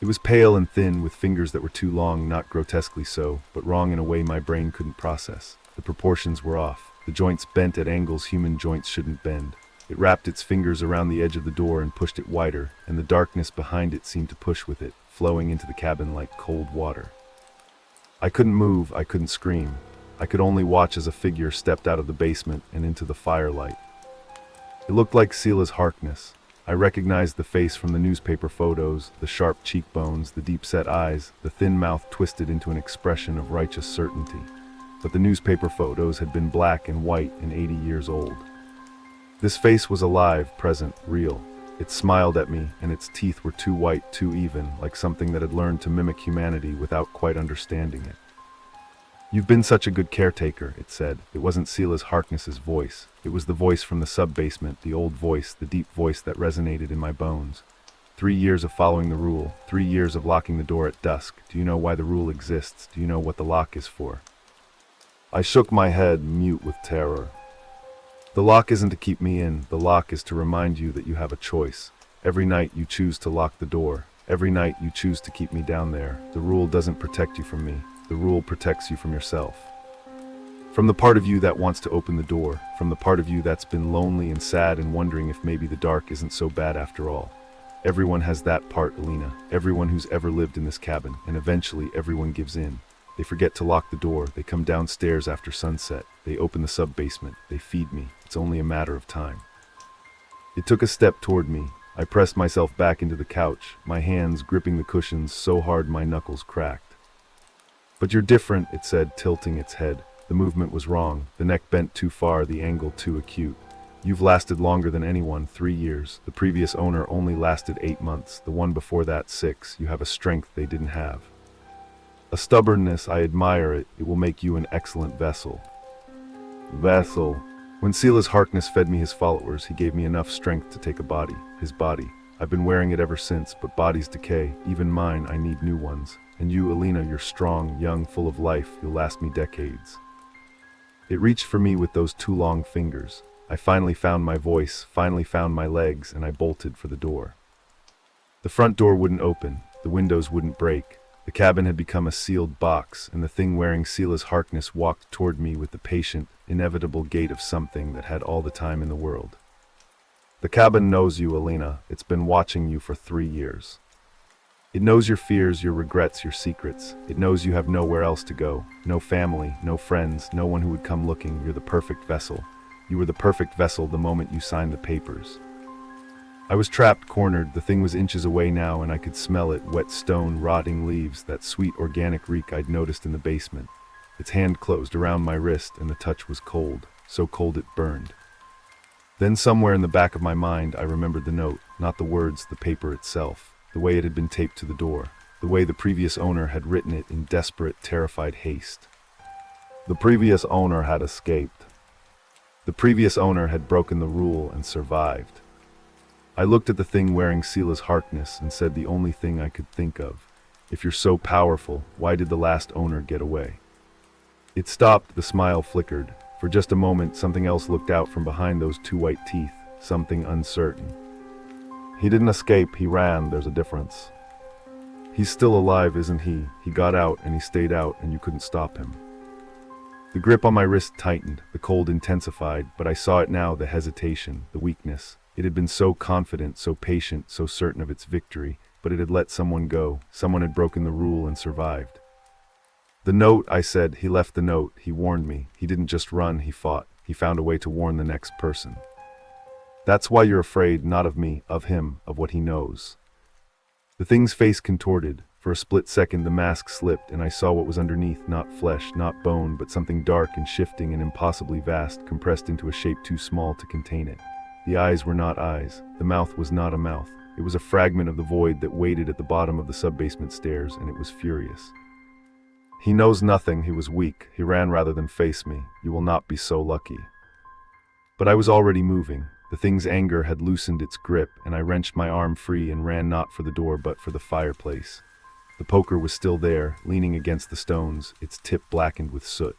It was pale and thin, with fingers that were too long, not grotesquely so, but wrong in a way my brain couldn't process. The proportions were off. The joints bent at angles human joints shouldn't bend. It wrapped its fingers around the edge of the door and pushed it wider, and the darkness behind it seemed to push with it, flowing into the cabin like cold water. I couldn't move, I couldn't scream. I could only watch as a figure stepped out of the basement and into the firelight. It looked like Silas Harkness. I recognized the face from the newspaper photos, the sharp cheekbones, the deep-set eyes, the thin mouth twisted into an expression of righteous certainty. But the newspaper photos had been black and white and 80 years old. This face was alive, present, real. It smiled at me, and its teeth were too white, too even, like something that had learned to mimic humanity without quite understanding it. "You've been such a good caretaker," it said. It wasn't Silas Harkness's voice. It was the voice from the sub-basement, the old voice, the deep voice that resonated in my bones. 3 years of following the rule, 3 years of locking the door at dusk. Do you know why the rule exists? Do you know what the lock is for? I shook my head, mute with terror. The lock isn't to keep me in. The lock is to remind you that you have a choice. Every night you choose to lock the door. Every night you choose to keep me down there. The rule doesn't protect you from me. The rule protects you from yourself. From the part of you that wants to open the door. From the part of you that's been lonely and sad and wondering if maybe the dark isn't so bad after all. Everyone has that part, Alina. Everyone who's ever lived in this cabin. And eventually everyone gives in. They forget to lock the door. They come downstairs after sunset. They open the sub-basement. They feed me. It's only a matter of time. It took a step toward me. I pressed myself back into the couch, my hands gripping the cushions so hard my knuckles cracked. "But you're different," it said, tilting its head. The movement was wrong. The neck bent too far, the angle too acute. "You've lasted longer than anyone, 3 years. The previous owner only lasted 8 months. The one before that 6. You have a strength they didn't have. A stubbornness, I admire it. It will make you an excellent vessel." Vessel. When Silas Harkness fed me his followers, he gave me enough strength to take a body, his body. I've been wearing it ever since, but bodies decay. Even mine, I need new ones. And you, Alina, you're strong, young, full of life. You'll last me decades. It reached for me with those 2 long fingers. I finally found my voice, finally found my legs, and I bolted for the door. The front door wouldn't open. The windows wouldn't break. The cabin had become a sealed box, and the thing wearing Silas Harkness walked toward me with the patient, inevitable gait of something that had all the time in the world. The cabin knows you, Alina. It's been watching you for 3 years. It knows your fears, your regrets, your secrets. It knows you have nowhere else to go. No family, no friends, no one who would come looking. You're the perfect vessel. You were the perfect vessel the moment you signed the papers. I was trapped, cornered. The thing was inches away now, and I could smell it. Wet stone, rotting leaves, that sweet organic reek I'd noticed in the basement. Its hand closed around my wrist, and the touch was cold. So cold it burned. Then somewhere in the back of my mind, I remembered the note. Not the words, the paper itself. The way it had been taped to the door. The way the previous owner had written it in desperate, terrified haste. The previous owner had escaped. The previous owner had broken the rule and survived. I looked at the thing wearing Sila's Harkness and said the only thing I could think of. If you're so powerful, why did the last owner get away? It stopped, the smile flickered. For just a moment, something else looked out from behind those two white teeth, something uncertain. He didn't escape, he ran, there's a difference. He's still alive, isn't he? He got out and he stayed out and you couldn't stop him. The grip on my wrist tightened, the cold intensified, but I saw it now, the hesitation, the weakness. It had been so confident, so patient, so certain of its victory, but it had let someone go. Someone had broken the rule and survived. The note, I said. He left the note. He warned me. He didn't just run, he fought. He found a way to warn the next person. That's why you're afraid, not of me, of him, of what he knows. The thing's face contorted. For a split second the mask slipped and I saw what was underneath, not flesh, not bone, but something dark and shifting and impossibly vast, compressed into a shape too small to contain it. The eyes were not eyes. The mouth was not a mouth. It was a fragment of the void that waited at the bottom of the sub-basement stairs, and it was furious. He knows nothing. He was weak. He ran rather than face me. You will not be so lucky. But I was already moving. The thing's anger had loosened its grip, and I wrenched my arm free and ran not for the door but for the fireplace. The poker was still there, leaning against the stones, its tip blackened with soot.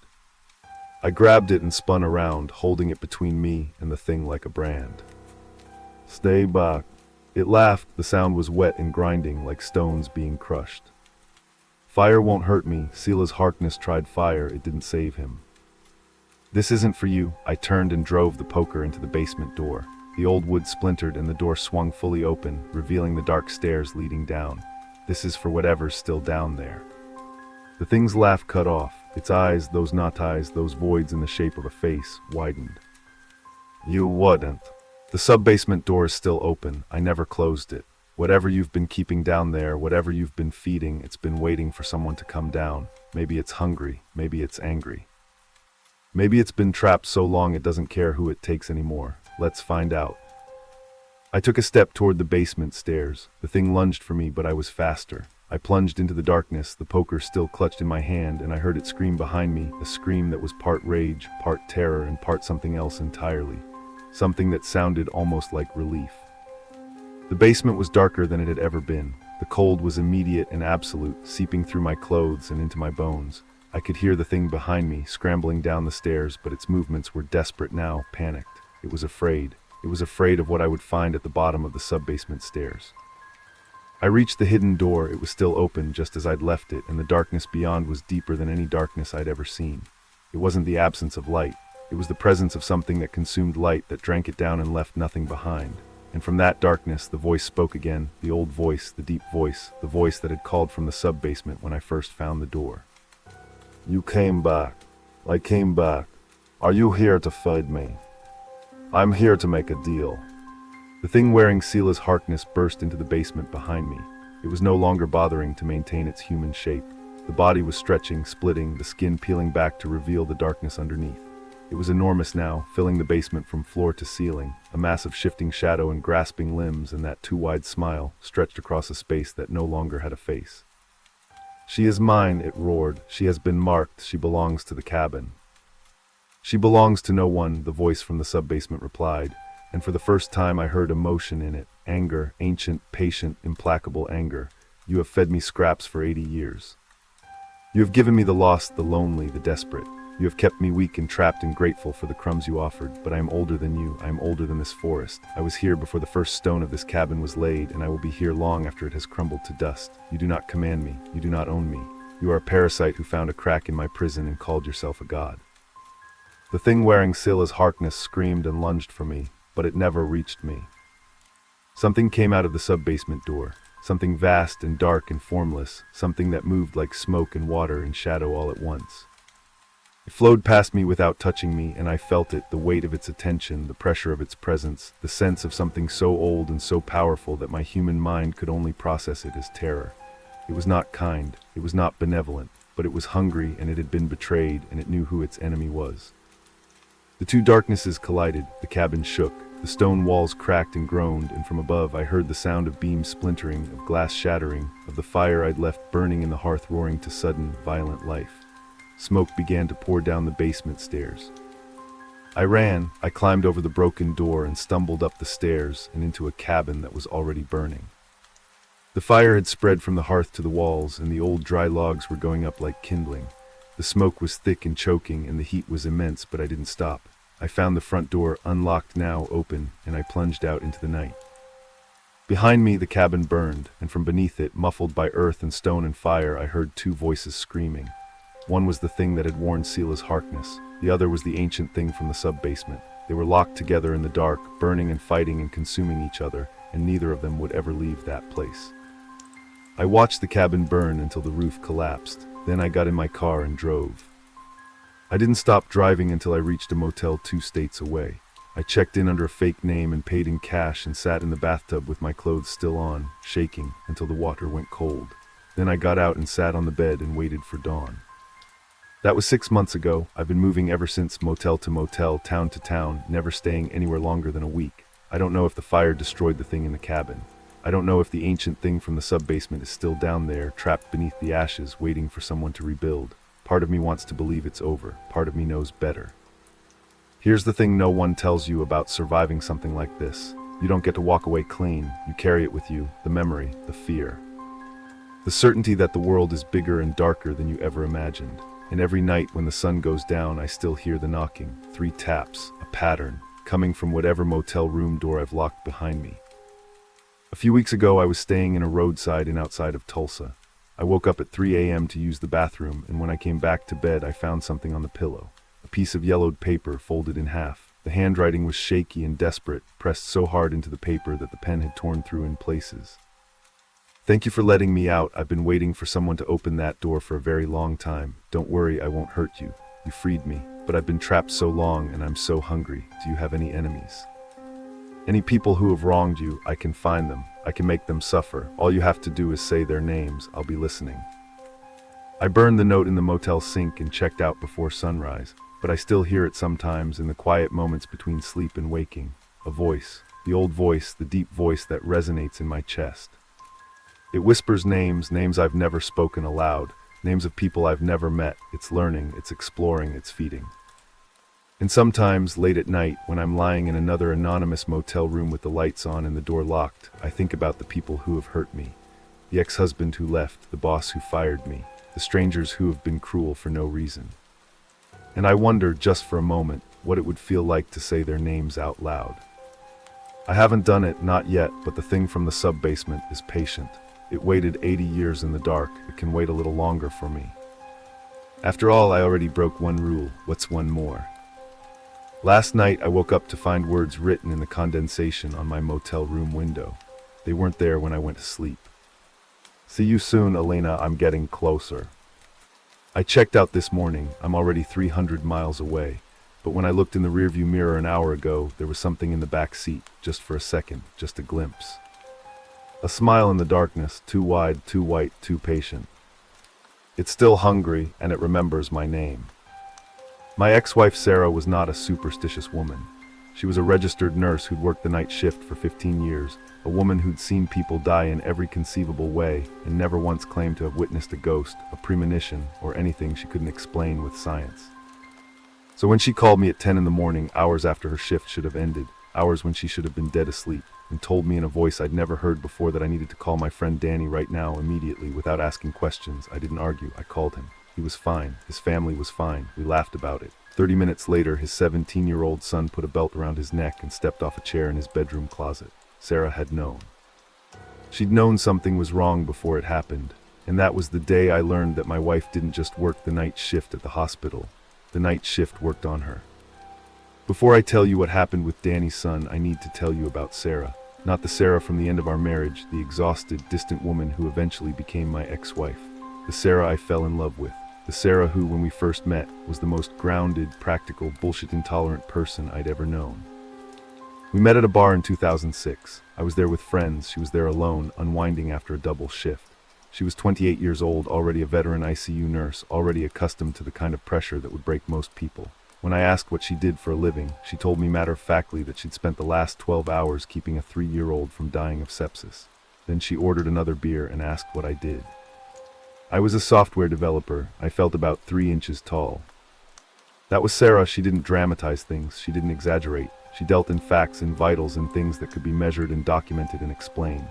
I grabbed it and spun around, holding it between me and the thing like a brand. Stay back. It laughed. The sound was wet and grinding, like stones being crushed. Fire won't hurt me. Sila's Harkness tried fire. It didn't save him. This isn't for you. I turned and drove the poker into the basement door. The old wood splintered and the door swung fully open, revealing the dark stairs leading down. This is for whatever's still down there. The thing's laugh cut off. Its eyes, those not eyes, those voids in the shape of a face, widened. You wouldn't. The sub-basement door is still open. I never closed it. Whatever you've been keeping down there, whatever you've been feeding, it's been waiting for someone to come down. Maybe it's hungry. Maybe it's angry. Maybe it's been trapped so long it doesn't care who it takes anymore. Let's find out. I took a step toward the basement stairs. The thing lunged for me, but I was faster. I plunged into the darkness, the poker still clutched in my hand, and I heard it scream behind me, a scream that was part rage, part terror, and part something else entirely. Something that sounded almost like relief. The basement was darker than it had ever been. The cold was immediate and absolute, seeping through my clothes and into my bones. I could hear the thing behind me, scrambling down the stairs, but its movements were desperate now, panicked. It was afraid. It was afraid of what I would find at the bottom of the sub-basement stairs. I reached the hidden door. It was still open, just as I'd left it, and the darkness beyond was deeper than any darkness I'd ever seen. It wasn't the absence of light. It was the presence of something that consumed light, that drank it down and left nothing behind. And from that darkness, the voice spoke again, the old voice, the deep voice, the voice that had called from the sub-basement when I first found the door. You came back. I came back. Are you here to fight me? I'm here to make a deal. The thing wearing Sila's Harkness burst into the basement behind me. It was no longer bothering to maintain its human shape. The body was stretching, splitting, the skin peeling back to reveal the darkness underneath. It was enormous now, filling the basement from floor to ceiling, a mass of shifting shadow and grasping limbs, and that too-wide smile stretched across a space that no longer had a face. She is mine, it roared. She has been marked. She belongs to the cabin. She belongs to no one, the voice from the sub-basement replied. And for the first time I heard emotion in it, anger, ancient, patient, implacable anger. You have fed me scraps for 80 years. You have given me the lost, the lonely, the desperate. You have kept me weak and trapped and grateful for the crumbs you offered, but I am older than you, I am older than this forest. I was here before the first stone of this cabin was laid, and I will be here long after it has crumbled to dust. You do not command me, you do not own me. You are a parasite who found a crack in my prison and called yourself a god. The thing wearing Sila's Harkness screamed and lunged for me, but it never reached me. Something came out of the sub-basement door, something vast and dark and formless, something that moved like smoke and water and shadow all at once. It flowed past me without touching me, and I felt it, the weight of its attention, the pressure of its presence, the sense of something so old and so powerful that my human mind could only process it as terror. It was not kind, it was not benevolent, but it was hungry, and it had been betrayed, and it knew who its enemy was. The two darknesses collided, the cabin shook, the stone walls cracked and groaned, and from above I heard the sound of beams splintering, of glass shattering, of the fire I'd left burning in the hearth roaring to sudden, violent life. Smoke began to pour down the basement stairs. I ran, I climbed over the broken door and stumbled up the stairs and into a cabin that was already burning. The fire had spread from the hearth to the walls, and the old dry logs were going up like kindling. The smoke was thick and choking, and the heat was immense, but I didn't stop. I found the front door, unlocked now, open, and I plunged out into the night. Behind me, the cabin burned, and from beneath it, muffled by earth and stone and fire, I heard two voices screaming. One was the thing that had warned Silas Harkness. The other was the ancient thing from the sub-basement. They were locked together in the dark, burning and fighting and consuming each other, and neither of them would ever leave that place. I watched the cabin burn until the roof collapsed. Then I got in my car and drove. I didn't stop driving until I reached a motel 2 states away. I checked in under a fake name and paid in cash and sat in the bathtub with my clothes still on, shaking, until the water went cold. Then I got out and sat on the bed and waited for dawn. That was 6 months ago. I've been moving ever since, motel to motel, town to town, never staying anywhere longer than a week. I don't know if the fire destroyed the thing in the cabin. I don't know if the ancient thing from the sub-basement is still down there, trapped beneath the ashes, waiting for someone to rebuild. Part of me wants to believe it's over. Part of me knows better. Here's the thing no one tells you about surviving something like this. You don't get to walk away clean. You carry it with you, the memory, the fear. The certainty that the world is bigger and darker than you ever imagined. And every night when the sun goes down, I still hear the knocking. 3 taps, a pattern, coming from whatever motel room door I've locked behind me. A few weeks ago, I was staying in a roadside inn outside of Tulsa. I woke up at 3 a.m. to use the bathroom, and when I came back to bed, I found something on the pillow. A piece of yellowed paper folded in half. The handwriting was shaky and desperate, pressed so hard into the paper that the pen had torn through in places. Thank you for letting me out. I've been waiting for someone to open that door for a very long time. Don't worry, I won't hurt you. You freed me, but I've been trapped so long and I'm so hungry. Do you have any enemies? Any people who have wronged you, I can find them. I can make them suffer. All you have to do is say their names. I'll be listening. I burned the note in the motel sink and checked out before sunrise, but I still hear it sometimes in the quiet moments between sleep and waking. A voice, the old voice, the deep voice that resonates in my chest. It whispers names I've never spoken aloud, names of people I've never met. It's learning, it's exploring, it's feeding. And sometimes, late at night, when I'm lying in another anonymous motel room with the lights on and the door locked, I think about the people who have hurt me. The ex-husband who left, the boss who fired me, the strangers who have been cruel for no reason. And I wonder, just for a moment, what it would feel like to say their names out loud. I haven't done it, not yet, but the thing from the sub-basement is patient. It waited 80 years in the dark. It can wait a little longer for me. After all, I already broke one rule. What's one more? Last night, I woke up to find words written in the condensation on my motel room window. They weren't there when I went to sleep. See you soon, Elena. I'm getting closer. I checked out this morning. I'm already 300 miles away. But when I looked in the rearview mirror an hour ago, there was something in the back seat, just for a second, just a glimpse. A smile in the darkness, too wide, too white, too patient. It's still hungry, and it remembers my name. My ex-wife Sarah was not a superstitious woman. She was a registered nurse who'd worked the night shift for 15 years, a woman who'd seen people die in every conceivable way, and never once claimed to have witnessed a ghost, a premonition, or anything she couldn't explain with science. So when she called me at 10 in the morning, hours after her shift should have ended, hours when she should have been dead asleep, and told me in a voice I'd never heard before that I needed to call my friend Danny right now, immediately, without asking questions, I didn't argue. I called him. He was fine. His family was fine. We laughed about it. 30 minutes later, his 17-year-old son put a belt around his neck and stepped off a chair in his bedroom closet. Sarah had known. She'd known something was wrong before it happened, and that was the day I learned that my wife didn't just work the night shift at the hospital. The night shift worked on her. Before I tell you what happened with Danny's son, I need to tell you about Sarah. Not the Sarah from the end of our marriage, the exhausted, distant woman who eventually became my ex-wife. The Sarah I fell in love with. The Sarah who, when we first met, was the most grounded, practical, bullshit-intolerant person I'd ever known. We met at a bar in 2006. I was there with friends. She was there alone, unwinding after a double shift. She was 28 years old, already a veteran ICU nurse, already accustomed to the kind of pressure that would break most people. When I asked what she did for a living, she told me matter-of-factly that she'd spent the last 12 hours keeping a 3-year-old from dying of sepsis. Then she ordered another beer and asked what I did. I was a software developer. I felt about 3 inches tall. That was Sarah. She didn't dramatize things. She didn't exaggerate. She dealt in facts, in vitals, in things that could be measured and documented and explained.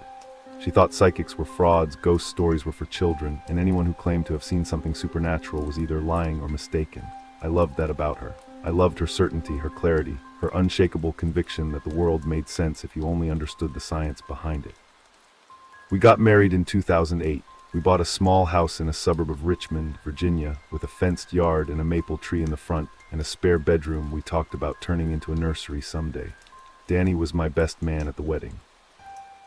She thought psychics were frauds, ghost stories were for children, and anyone who claimed to have seen something supernatural was either lying or mistaken. I loved that about her. I loved her certainty, her clarity, her unshakable conviction that the world made sense if you only understood the science behind it. We got married in 2008. We bought a small house in a suburb of Richmond, Virginia, with a fenced yard and a maple tree in the front, and a spare bedroom we talked about turning into a nursery someday. Danny was my best man at the wedding.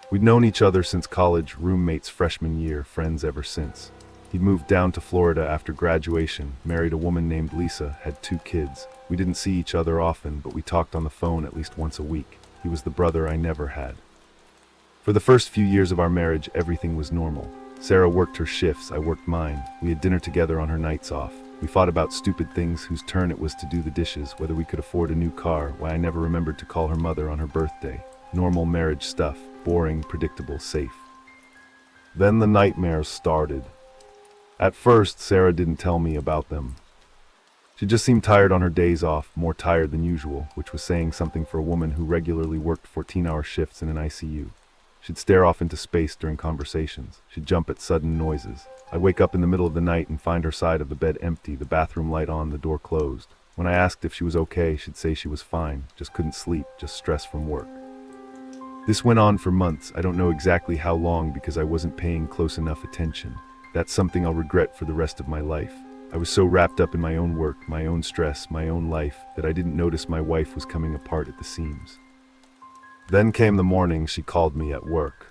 We'd known each other since college, roommates freshman year, friends ever since. He'd moved down to Florida after graduation, married a woman named Lisa, had 2 kids. We didn't see each other often, but we talked on the phone at least once a week. He was the brother I never had. For the first few years of our marriage, everything was normal. Sarah worked her shifts, I worked mine. We had dinner together on her nights off. We fought about stupid things whose turn it was to do the dishes, whether we could afford a new car, why I never remembered to call her mother on her birthday. Normal marriage stuff, boring, predictable, safe. Then the nightmares started. At first, Sarah didn't tell me about them. She just seemed tired on her days off, more tired than usual, which was saying something for a woman who regularly worked 14-hour shifts in an ICU. She'd stare off into space during conversations. She'd jump at sudden noises. I'd wake up in the middle of the night and find her side of the bed empty, the bathroom light on, the door closed. When I asked if she was okay, she'd say she was fine, just couldn't sleep, just stress from work. This went on for months. I don't know exactly how long because I wasn't paying close enough attention. That's something I'll regret for the rest of my life. I was so wrapped up in my own work, my own stress, my own life, that I didn't notice my wife was coming apart at the seams. Then came the morning she called me at work.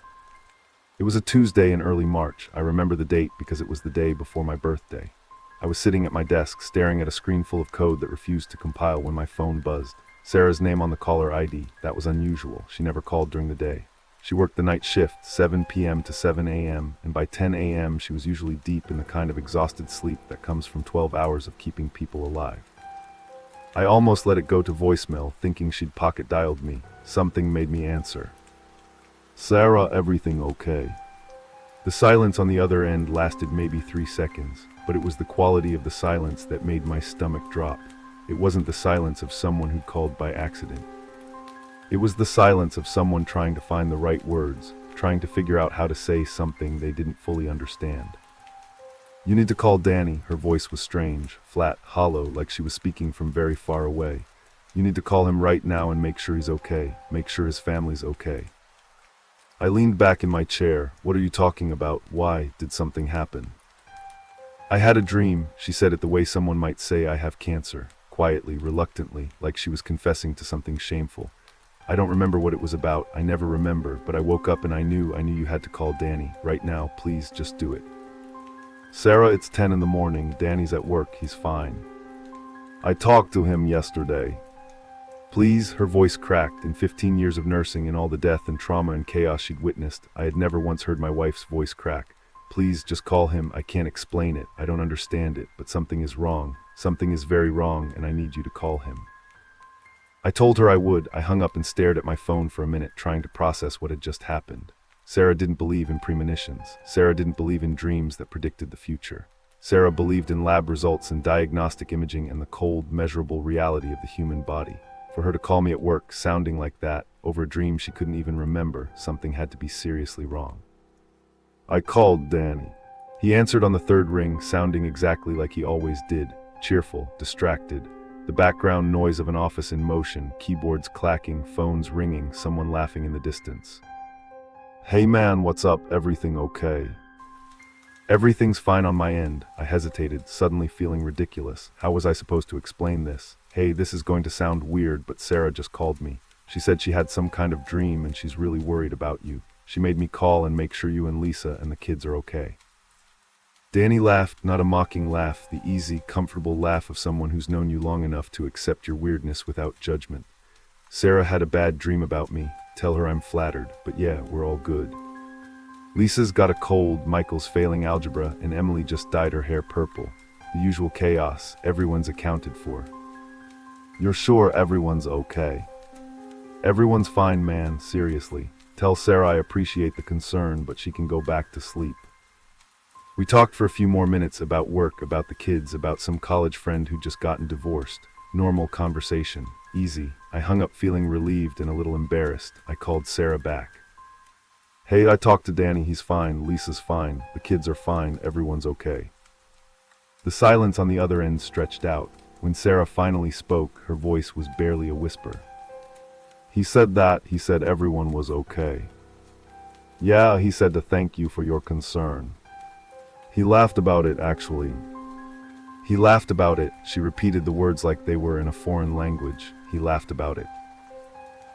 It was a Tuesday in early March. I remember the date because it was the day before my birthday. I was sitting at my desk, staring at a screen full of code that refused to compile when my phone buzzed. Sarah's name on the caller ID. That was unusual. She never called during the day. She worked the night shift, 7 p.m. to 7 a.m., and by 10 a.m. she was usually deep in the kind of exhausted sleep that comes from 12 hours of keeping people alive. I almost let it go to voicemail, thinking she'd pocket-dialed me. Something made me answer. Sarah, everything okay? The silence on the other end lasted maybe 3 seconds, but it was the quality of the silence that made my stomach drop. It wasn't the silence of someone who'd called by accident. It was the silence of someone trying to find the right words, trying to figure out how to say something they didn't fully understand. You need to call Danny. Her voice was strange, flat, hollow, like she was speaking from very far away. You need to call him right now and make sure he's okay, make sure his family's okay. I leaned back in my chair. What are you talking about? Why? Did something happen? I had a dream. She said it the way someone might say I have cancer, quietly, reluctantly, like she was confessing to something shameful. I don't remember what it was about. I never remember, but I woke up and I knew you had to call Danny. Right now, please just do it. Sarah, it's 10 in the morning. Danny's at work. He's fine. I talked to him yesterday. Please, her voice cracked. In 15 years of nursing and all the death and trauma and chaos she'd witnessed, I had never once heard my wife's voice crack. Please, just call him. I can't explain it. I don't understand it, but something is wrong. Something is very wrong, and I need you to call him. I told her I would. I hung up and stared at my phone for a minute, trying to process what had just happened. Sarah didn't believe in premonitions. Sarah didn't believe in dreams that predicted the future. Sarah believed in lab results and diagnostic imaging and the cold, measurable reality of the human body. For her to call me at work, sounding like that, over a dream she couldn't even remember, something had to be seriously wrong. I called Danny. He answered on the 3rd ring, sounding exactly like he always did, cheerful, distracted. The background noise of an office in motion, keyboards clacking, phones ringing, someone laughing in the distance. Hey man, what's up? Everything okay? Everything's fine on my end. I hesitated, suddenly feeling ridiculous. How was I supposed to explain this? Hey, this is going to sound weird, but Sarah just called me. She said she had some kind of dream and she's really worried about you. She made me call and make sure you and Lisa and the kids are okay. Danny laughed, not a mocking laugh, the easy, comfortable laugh of someone who's known you long enough to accept your weirdness without judgment. Sarah had a bad dream about me. Tell her I'm flattered, but yeah, we're all good. Lisa's got a cold, Michael's failing algebra, and Emily just dyed her hair purple. The usual chaos, everyone's accounted for. You're sure everyone's okay? Everyone's fine, man, seriously. Tell Sarah I appreciate the concern, but she can go back to sleep. We talked for a few more minutes about work, about the kids, about some college friend who'd just gotten divorced. Normal conversation. Easy. I hung up feeling relieved and a little embarrassed. I called Sarah back. Hey, I talked to Danny, he's fine, Lisa's fine, the kids are fine, everyone's okay. The silence on the other end stretched out. When Sarah finally spoke, her voice was barely a whisper. He said everyone was okay. Yeah, he said to thank you for your concern. He laughed about it, actually. He laughed about it. She repeated the words like they were in a foreign language. He laughed about it.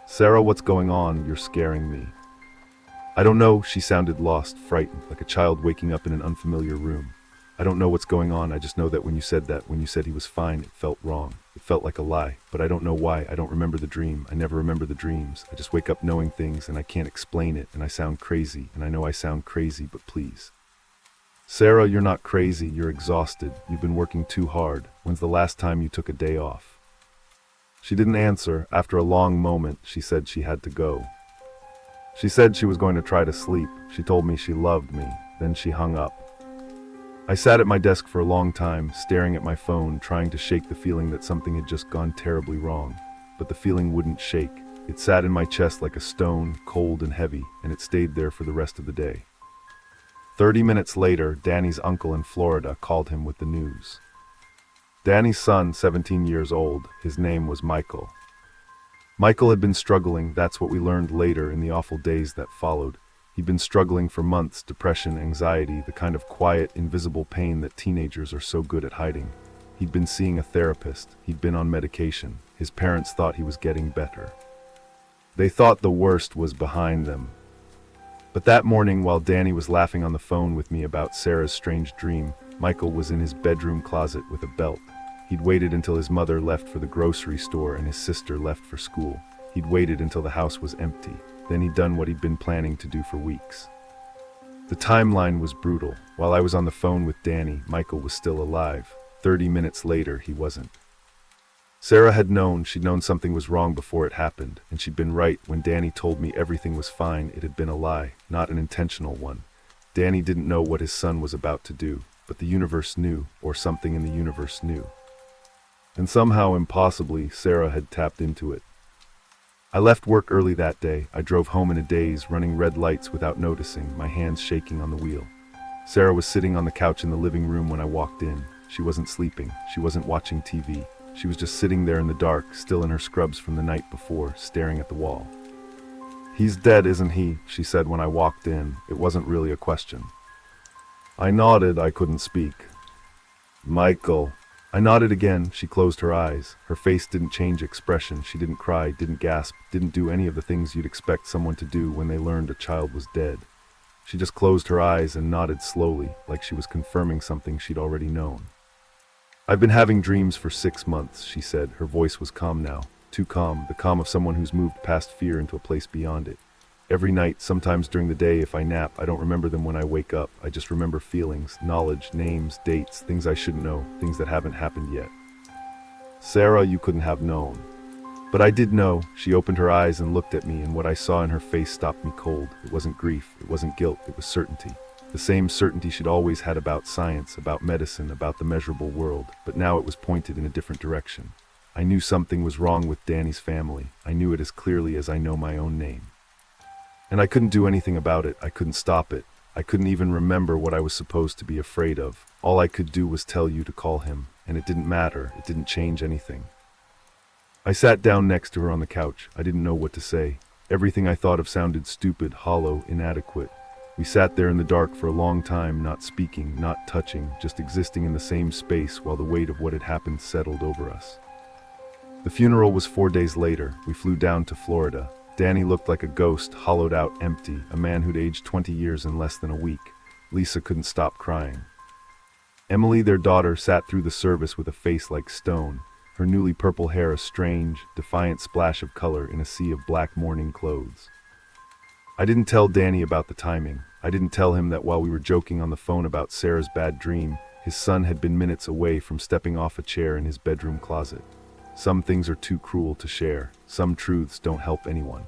Sarah, what's going on? You're scaring me. I don't know, she sounded lost, frightened, like a child waking up in an unfamiliar room. I don't know what's going on, I just know that when you said he was fine, it felt wrong. It felt like a lie, but I don't know why. I don't remember the dream. I never remember the dreams. I just wake up knowing things and I can't explain it, and I sound crazy, and I know I sound crazy, but please. Sarah, you're not crazy, you're exhausted. You've been working too hard. When's the last time you took a day off? She didn't answer. After a long moment, she said she had to go. She said she was going to try to sleep. She told me she loved me. Then she hung up. I sat at my desk for a long time, staring at my phone, trying to shake the feeling that something had just gone terribly wrong. But the feeling wouldn't shake. It sat in my chest like a stone, cold and heavy, and it stayed there for the rest of the day. 30 minutes later, Danny's uncle in Florida called him with the news. Danny's son, 17 years old, his name was Michael. Michael had been struggling, that's what we learned later in the awful days that followed. He'd been struggling for months, depression, anxiety, the kind of quiet, invisible pain that teenagers are so good at hiding. He'd been seeing a therapist, he'd been on medication. His parents thought he was getting better. They thought the worst was behind them. But that morning, while Danny was laughing on the phone with me about Sarah's strange dream, Michael was in his bedroom closet with a belt. He'd waited until his mother left for the grocery store and his sister left for school. He'd waited until the house was empty. Then he'd done what he'd been planning to do for weeks. The timeline was brutal. While I was on the phone with Danny, Michael was still alive. 30 minutes later, he wasn't. Sarah had known, she'd known something was wrong before it happened, and she'd been right. When Danny told me everything was fine, it had been a lie, not an intentional one. Danny didn't know what his son was about to do, but the universe knew, or something in the universe knew. And somehow, impossibly, Sarah had tapped into it. I left work early that day. I drove home in a daze, running red lights without noticing, my hands shaking on the wheel. Sarah was sitting on the couch in the living room when I walked in. She wasn't sleeping. She wasn't watching TV. She was just sitting there in the dark, still in her scrubs from the night before, staring at the wall. He's dead, isn't he? She said when I walked in. It wasn't really a question. I nodded. I couldn't speak. Michael. I nodded again. She closed her eyes. Her face didn't change expression. She didn't cry, didn't gasp, didn't do any of the things you'd expect someone to do when they learned a child was dead. She just closed her eyes and nodded slowly, like she was confirming something she'd already known. I've been having dreams for 6 months, she said. Her voice was calm now. Too calm, the calm of someone who's moved past fear into a place beyond it. Every night, sometimes during the day if I nap, I don't remember them when I wake up. I just remember feelings, knowledge, names, dates, things I should know, things that haven't happened yet. Sarah, you couldn't have known. But I did know. She opened her eyes and looked at me, and what I saw in her face stopped me cold. It wasn't grief, it wasn't guilt, it was certainty. The same certainty she'd always had about science, about medicine, about the measurable world, but now it was pointed in a different direction. I knew something was wrong with Danny's family. I knew it as clearly as I know my own name. And I couldn't do anything about it. I couldn't stop it. I couldn't even remember what I was supposed to be afraid of. All I could do was tell you to call him, and it didn't matter. It didn't change anything. I sat down next to her on the couch. I didn't know what to say. Everything I thought of sounded stupid, hollow, inadequate. We sat there in the dark for a long time, not speaking, not touching, just existing in the same space while the weight of what had happened settled over us. The funeral was 4 days later. We flew down to Florida. Danny looked like a ghost, hollowed out, empty, a man who'd aged 20 years in less than a week. Lisa couldn't stop crying. Emily, their daughter, sat through the service with a face like stone, her newly purple hair a strange, defiant splash of color in a sea of black mourning clothes. I didn't tell Danny about the timing. I didn't tell him that while we were joking on the phone about Sarah's bad dream, his son had been minutes away from stepping off a chair in his bedroom closet. Some things are too cruel to share. Some truths don't help anyone.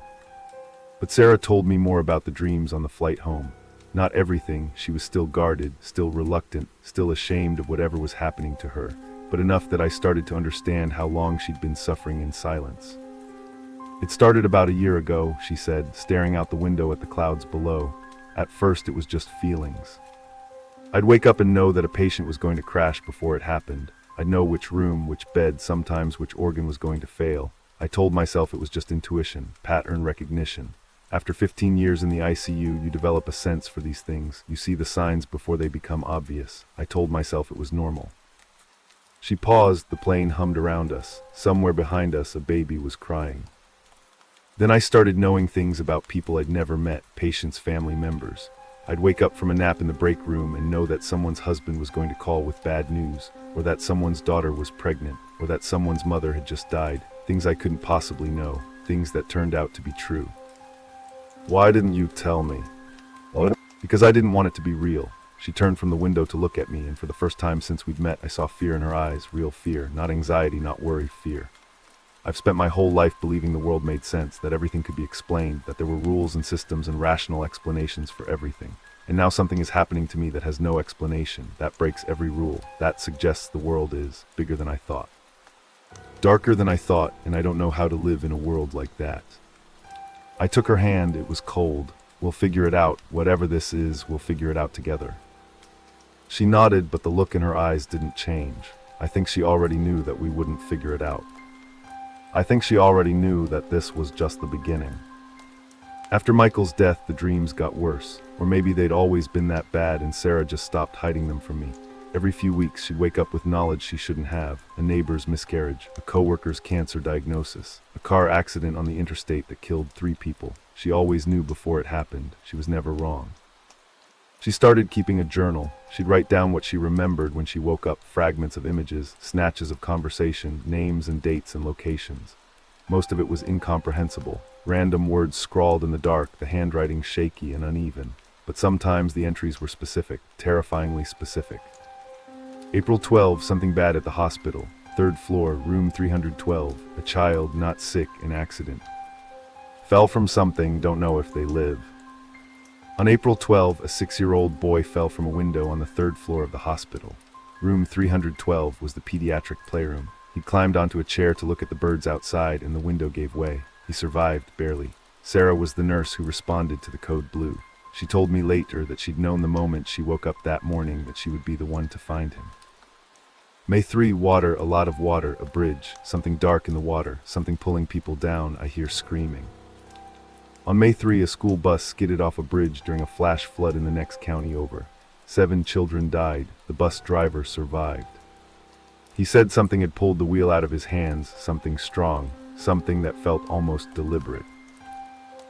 But Sarah told me more about the dreams on the flight home. Not everything. She was still guarded, still reluctant, still ashamed of whatever was happening to her, but enough that I started to understand how long she'd been suffering in silence. It started about a year ago, she said, staring out the window at the clouds below. At first it was just feelings. I'd wake up and know that a patient was going to crash before it happened. I'd know which room, which bed, sometimes which organ was going to fail. I told myself it was just intuition, pattern recognition. After 15 years in the ICU, you develop a sense for these things. You see the signs before they become obvious. I told myself it was normal. She paused, the plane hummed around us. Somewhere behind us, a baby was crying. Then I started knowing things about people I'd never met, patients' family members. I'd wake up from a nap in the break room and know that someone's husband was going to call with bad news, or that someone's daughter was pregnant, or that someone's mother had just died. Things I couldn't possibly know, things that turned out to be true. Why didn't you tell me? Because I didn't want it to be real. She turned from the window to look at me, and for the first time since we'd met, I saw fear in her eyes, real fear, not anxiety, not worry, fear. I've spent my whole life believing the world made sense, that everything could be explained, that there were rules and systems and rational explanations for everything. And now something is happening to me that has no explanation, that breaks every rule, that suggests the world is bigger than I thought. Darker than I thought, and I don't know how to live in a world like that. I took her hand, it was cold. We'll figure it out, whatever this is, we'll figure it out together. She nodded, but the look in her eyes didn't change. I think she already knew that we wouldn't figure it out. I think she already knew that this was just the beginning. After Michael's death, the dreams got worse. Or maybe they'd always been that bad and Sarah just stopped hiding them from me. Every few weeks, she'd wake up with knowledge she shouldn't have. A neighbor's miscarriage, a coworker's cancer diagnosis, a car accident on the interstate that killed 3 people. She always knew before it happened. She was never wrong. She started keeping a journal. She'd write down what she remembered when she woke up, fragments of images, snatches of conversation, names and dates and locations. Most of it was incomprehensible. Random words scrawled in the dark, the handwriting shaky and uneven. But sometimes the entries were specific, terrifyingly specific. April 12, something bad at the hospital. 3rd floor, room 312. A child, not sick, in accident. Fell from something, don't know if they live. On April 12, a 6-year-old boy fell from a window on the 3rd floor of the hospital. Room 312 was the pediatric playroom. He climbed onto a chair to look at the birds outside, and the window gave way. He survived, barely. Sarah was the nurse who responded to the code blue. She told me later that she'd known the moment she woke up that morning that she would be the one to find him. May 3, water, a lot of water, a bridge, something dark in the water, something pulling people down, I hear screaming. On May 3, a school bus skidded off a bridge during a flash flood in the next county over. 7 children died. The bus driver survived. He said something had pulled the wheel out of his hands, something strong, something that felt almost deliberate.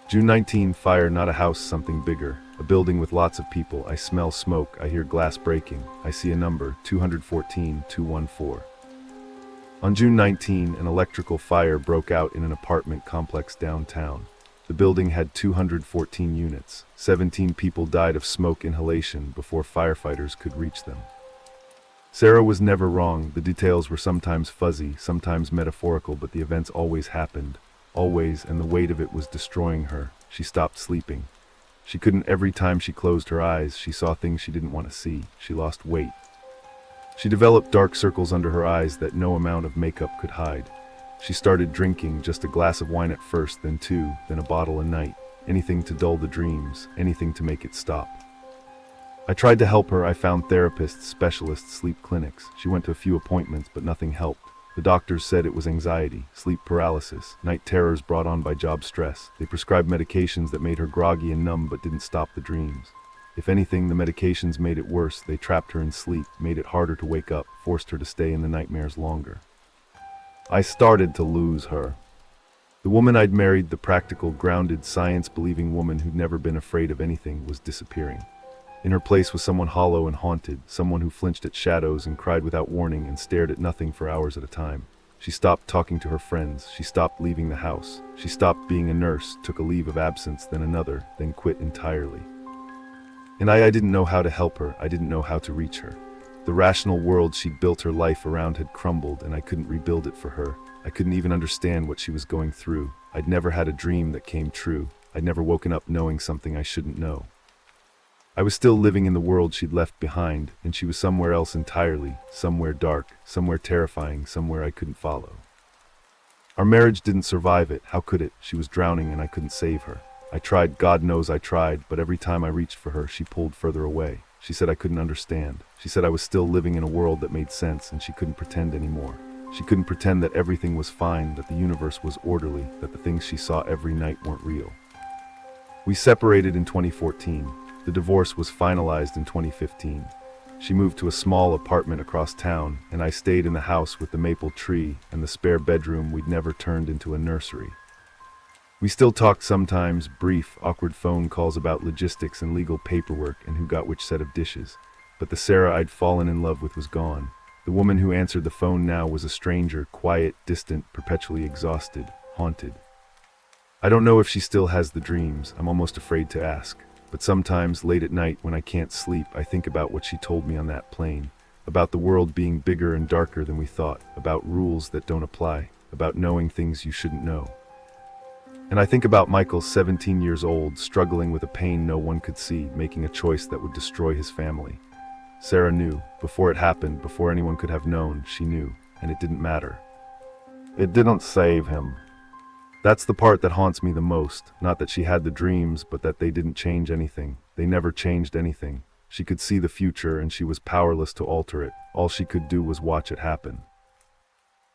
June 19, fire, not a house, something bigger. A building with lots of people. I smell smoke. I hear glass breaking. I see a number, 214-214. On June 19, an electrical fire broke out in an apartment complex downtown. The building had 214 units. 17 people died of smoke inhalation before firefighters could reach them. Sarah was never wrong. The details were sometimes fuzzy, sometimes metaphorical, but the events always happened. Always, and the weight of it was destroying her. She stopped sleeping. She couldn't. Every time she closed her eyes, she saw things she didn't want to see. She lost weight. She developed dark circles under her eyes that no amount of makeup could hide. She started drinking, just a glass of wine at first, then 2, then a bottle a night. Anything to dull the dreams, anything to make it stop. I tried to help her. I found therapists, specialists, sleep clinics. She went to a few appointments, but nothing helped. The doctors said it was anxiety, sleep paralysis, night terrors brought on by job stress. They prescribed medications that made her groggy and numb but didn't stop the dreams. If anything, the medications made it worse. They trapped her in sleep, made it harder to wake up, forced her to stay in the nightmares longer. I started to lose her. The woman I'd married, the practical, grounded, science-believing woman who'd never been afraid of anything, was disappearing. In her place was someone hollow and haunted, someone who flinched at shadows and cried without warning and stared at nothing for hours at a time. She stopped talking to her friends, she stopped leaving the house, she stopped being a nurse, took a leave of absence, then another, then quit entirely. And I didn't know how to help her, I didn't know how to reach her. The rational world she'd built her life around had crumbled, and I couldn't rebuild it for her. I couldn't even understand what she was going through. I'd never had a dream that came true. I'd never woken up knowing something I shouldn't know. I was still living in the world she'd left behind, and she was somewhere else entirely, somewhere dark, somewhere terrifying, somewhere I couldn't follow. Our marriage didn't survive it. How could it? She was drowning and I couldn't save her. I tried, God knows I tried, but every time I reached for her, she pulled further away. She said I couldn't understand. She said I was still living in a world that made sense, and she couldn't pretend anymore. She couldn't pretend that everything was fine, that the universe was orderly, that the things she saw every night weren't real. We separated in 2014. The divorce was finalized in 2015. She moved to a small apartment across town, and I stayed in the house with the maple tree and the spare bedroom we'd never turned into a nursery. We still talked sometimes, brief, awkward phone calls about logistics and legal paperwork and who got which set of dishes. But the Sarah I'd fallen in love with was gone. The woman who answered the phone now was a stranger, quiet, distant, perpetually exhausted, haunted. I don't know if she still has the dreams. I'm almost afraid to ask. But sometimes, late at night, when I can't sleep, I think about what she told me on that plane. About the world being bigger and darker than we thought. About rules that don't apply. About knowing things you shouldn't know. And I think about Michael, 17 years old, struggling with a pain no one could see, making a choice that would destroy his family. Sarah knew. Before it happened, before anyone could have known, she knew. And it didn't matter. It didn't save him. That's the part that haunts me the most. Not that she had the dreams, but that they didn't change anything. They never changed anything. She could see the future, and she was powerless to alter it. All she could do was watch it happen.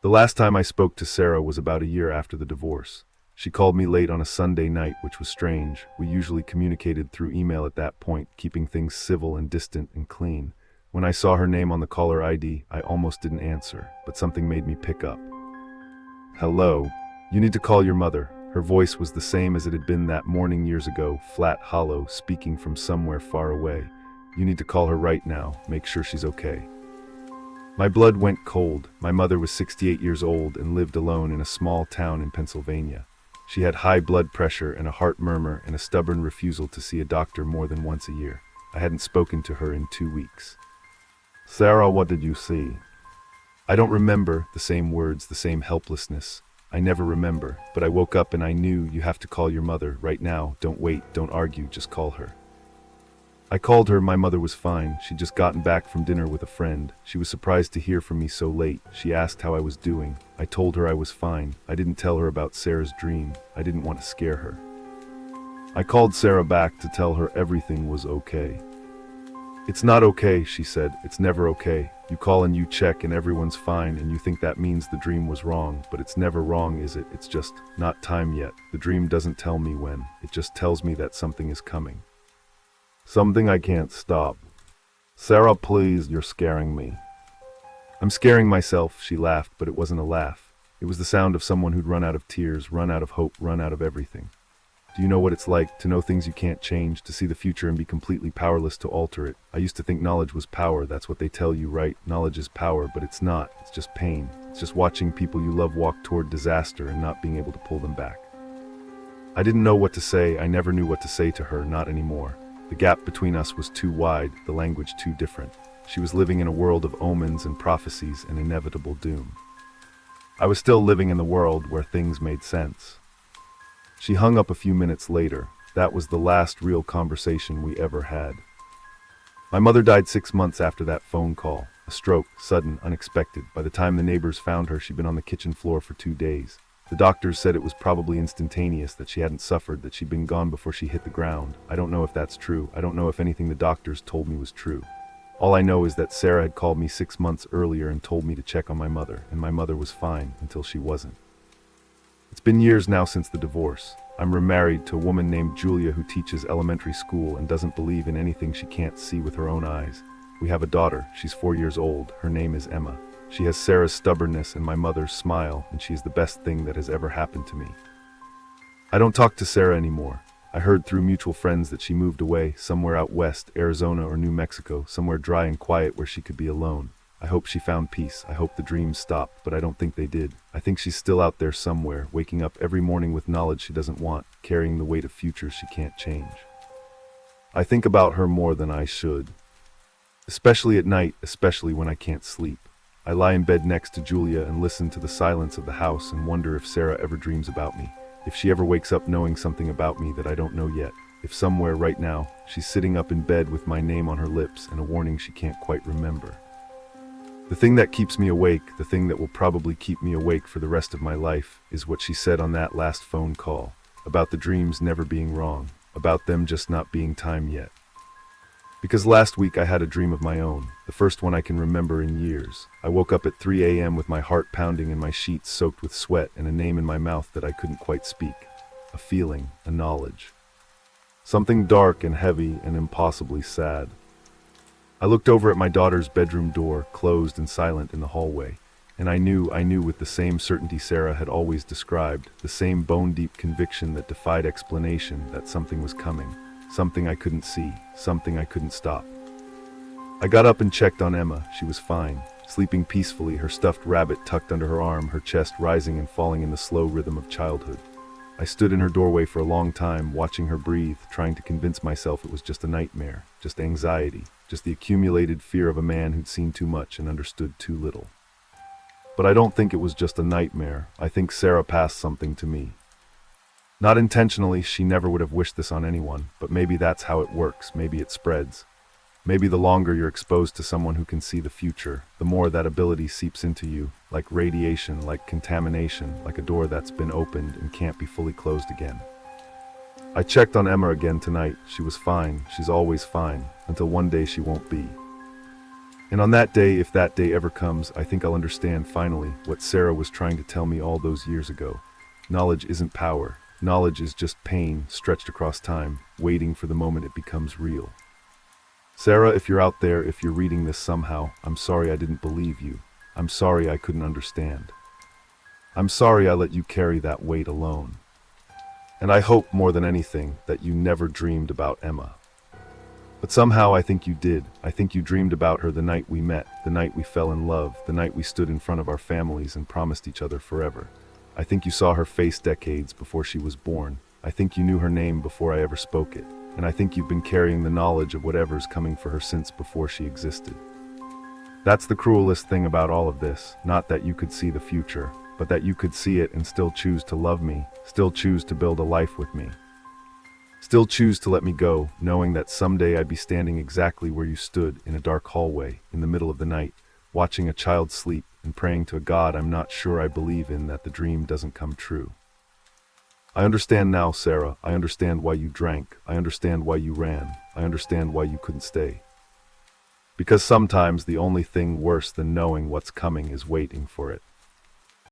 The last time I spoke to Sarah was about a year after the divorce. She called me late on a Sunday night, which was strange. We usually communicated through email at that point, keeping things civil and distant and clean. When I saw her name on the caller ID, I almost didn't answer, but something made me pick up. Hello. You need to call your mother. Her voice was the same as it had been that morning years ago, flat, hollow, speaking from somewhere far away. You need to call her right now. Make sure she's okay. My blood went cold. My mother was 68 years old and lived alone in a small town in Pennsylvania. She had high blood pressure and a heart murmur and a stubborn refusal to see a doctor more than once a year. I hadn't spoken to her in 2 weeks. Sarah, what did you see? I don't remember. The same words, the same helplessness. I never remember, but I woke up and I knew. You have to call your mother right now. Don't wait, don't argue, just call her. I called her. My mother was fine. She'd just gotten back from dinner with a friend. She was surprised to hear from me so late. She asked how I was doing. I told her I was fine. I didn't tell her about Sarah's dream. I didn't want to scare her. I called Sarah back to tell her everything was okay. It's not okay, she said. It's never okay. You call and you check and everyone's fine and you think that means the dream was wrong, but it's never wrong, is it? It's just not time yet. The dream doesn't tell me when. It just tells me that something is coming. Something I can't stop. Sarah, please, you're scaring me. I'm scaring myself, she laughed, but it wasn't a laugh. It was the sound of someone who'd run out of tears, run out of hope, run out of everything. Do you know what it's like to know things you can't change, to see the future and be completely powerless to alter it? I used to think knowledge was power. That's what they tell you, right? Knowledge is power, but it's not. It's just pain. It's just watching people you love walk toward disaster and not being able to pull them back. I didn't know what to say. I never knew what to say to her, not anymore. The gap between us was too wide, the language too different. She was living in a world of omens and prophecies and inevitable doom. I was still living in the world where things made sense. She hung up a few minutes later. That was the last real conversation we ever had. My mother died 6 months after that phone call. A stroke, sudden, unexpected. By the time the neighbors found her, she'd been on the kitchen floor for 2 days. The doctors said it was probably instantaneous, that she hadn't suffered, that she'd been gone before she hit the ground. I don't know if that's true. I don't know if anything the doctors told me was true. All I know is that Sarah had called me 6 months earlier and told me to check on my mother, and my mother was fine until she wasn't. It's been years now since the divorce. I'm remarried to a woman named Julia who teaches elementary school and doesn't believe in anything she can't see with her own eyes. We have a daughter. She's 4 years old. Her name is Emma. She has Sarah's stubbornness and my mother's smile, and she is the best thing that has ever happened to me. I don't talk to Sarah anymore. I heard through mutual friends that she moved away, somewhere out west, Arizona or New Mexico, somewhere dry and quiet where she could be alone. I hope she found peace. I hope the dreams stopped, but I don't think they did. I think she's still out there somewhere, waking up every morning with knowledge she doesn't want, carrying the weight of futures she can't change. I think about her more than I should. Especially at night, especially when I can't sleep. I lie in bed next to Julia and listen to the silence of the house and wonder if Sarah ever dreams about me. If she ever wakes up knowing something about me that I don't know yet. If somewhere right now, she's sitting up in bed with my name on her lips and a warning she can't quite remember. The thing that keeps me awake, the thing that will probably keep me awake for the rest of my life, is what she said on that last phone call, about the dreams never being wrong, about them just not being time yet. Because last week I had a dream of my own, the first one I can remember in years. I woke up at 3 a.m. with my heart pounding and my sheets soaked with sweat and a name in my mouth that I couldn't quite speak. A feeling, a knowledge. Something dark and heavy and impossibly sad. I looked over at my daughter's bedroom door, closed and silent in the hallway, and I knew with the same certainty Sarah had always described, the same bone-deep conviction that defied explanation that something was coming. Something I couldn't see, something I couldn't stop. I got up and checked on Emma. She was fine, sleeping peacefully, her stuffed rabbit tucked under her arm, her chest rising and falling in the slow rhythm of childhood. I stood in her doorway for a long time, watching her breathe, trying to convince myself it was just a nightmare, just anxiety, just the accumulated fear of a man who'd seen too much and understood too little. But I don't think it was just a nightmare. I think Sarah passed something to me. Not intentionally, she never would have wished this on anyone, but maybe that's how it works, maybe it spreads. Maybe the longer you're exposed to someone who can see the future, the more that ability seeps into you, like radiation, like contamination, like a door that's been opened and can't be fully closed again. I checked on Emma again tonight. She was fine, she's always fine, until one day she won't be. And on that day, if that day ever comes, I think I'll understand finally what Sarah was trying to tell me all those years ago. Knowledge isn't power. Knowledge is just pain stretched across time, waiting for the moment it becomes real. Sarah, if you're out there, if you're reading this somehow, I'm sorry I didn't believe you. I'm sorry I couldn't understand. I'm sorry I let you carry that weight alone. And I hope more than anything that you never dreamed about Emma. But somehow I think you did. I think you dreamed about her the night we met, the night we fell in love, the night we stood in front of our families and promised each other forever. I think you saw her face decades before she was born. I think you knew her name before I ever spoke it. And I think you've been carrying the knowledge of whatever's coming for her since before she existed. That's the cruelest thing about all of this, not that you could see the future, but that you could see it and still choose to love me, still choose to build a life with me. Still choose to let me go, knowing that someday I'd be standing exactly where you stood in a dark hallway in the middle of the night, watching a child sleep and praying to a God I'm not sure I believe in that the dream doesn't come true. I understand now, Sarah. I understand why you drank. I understand why you ran. I understand why you couldn't stay. Because sometimes the only thing worse than knowing what's coming is waiting for it.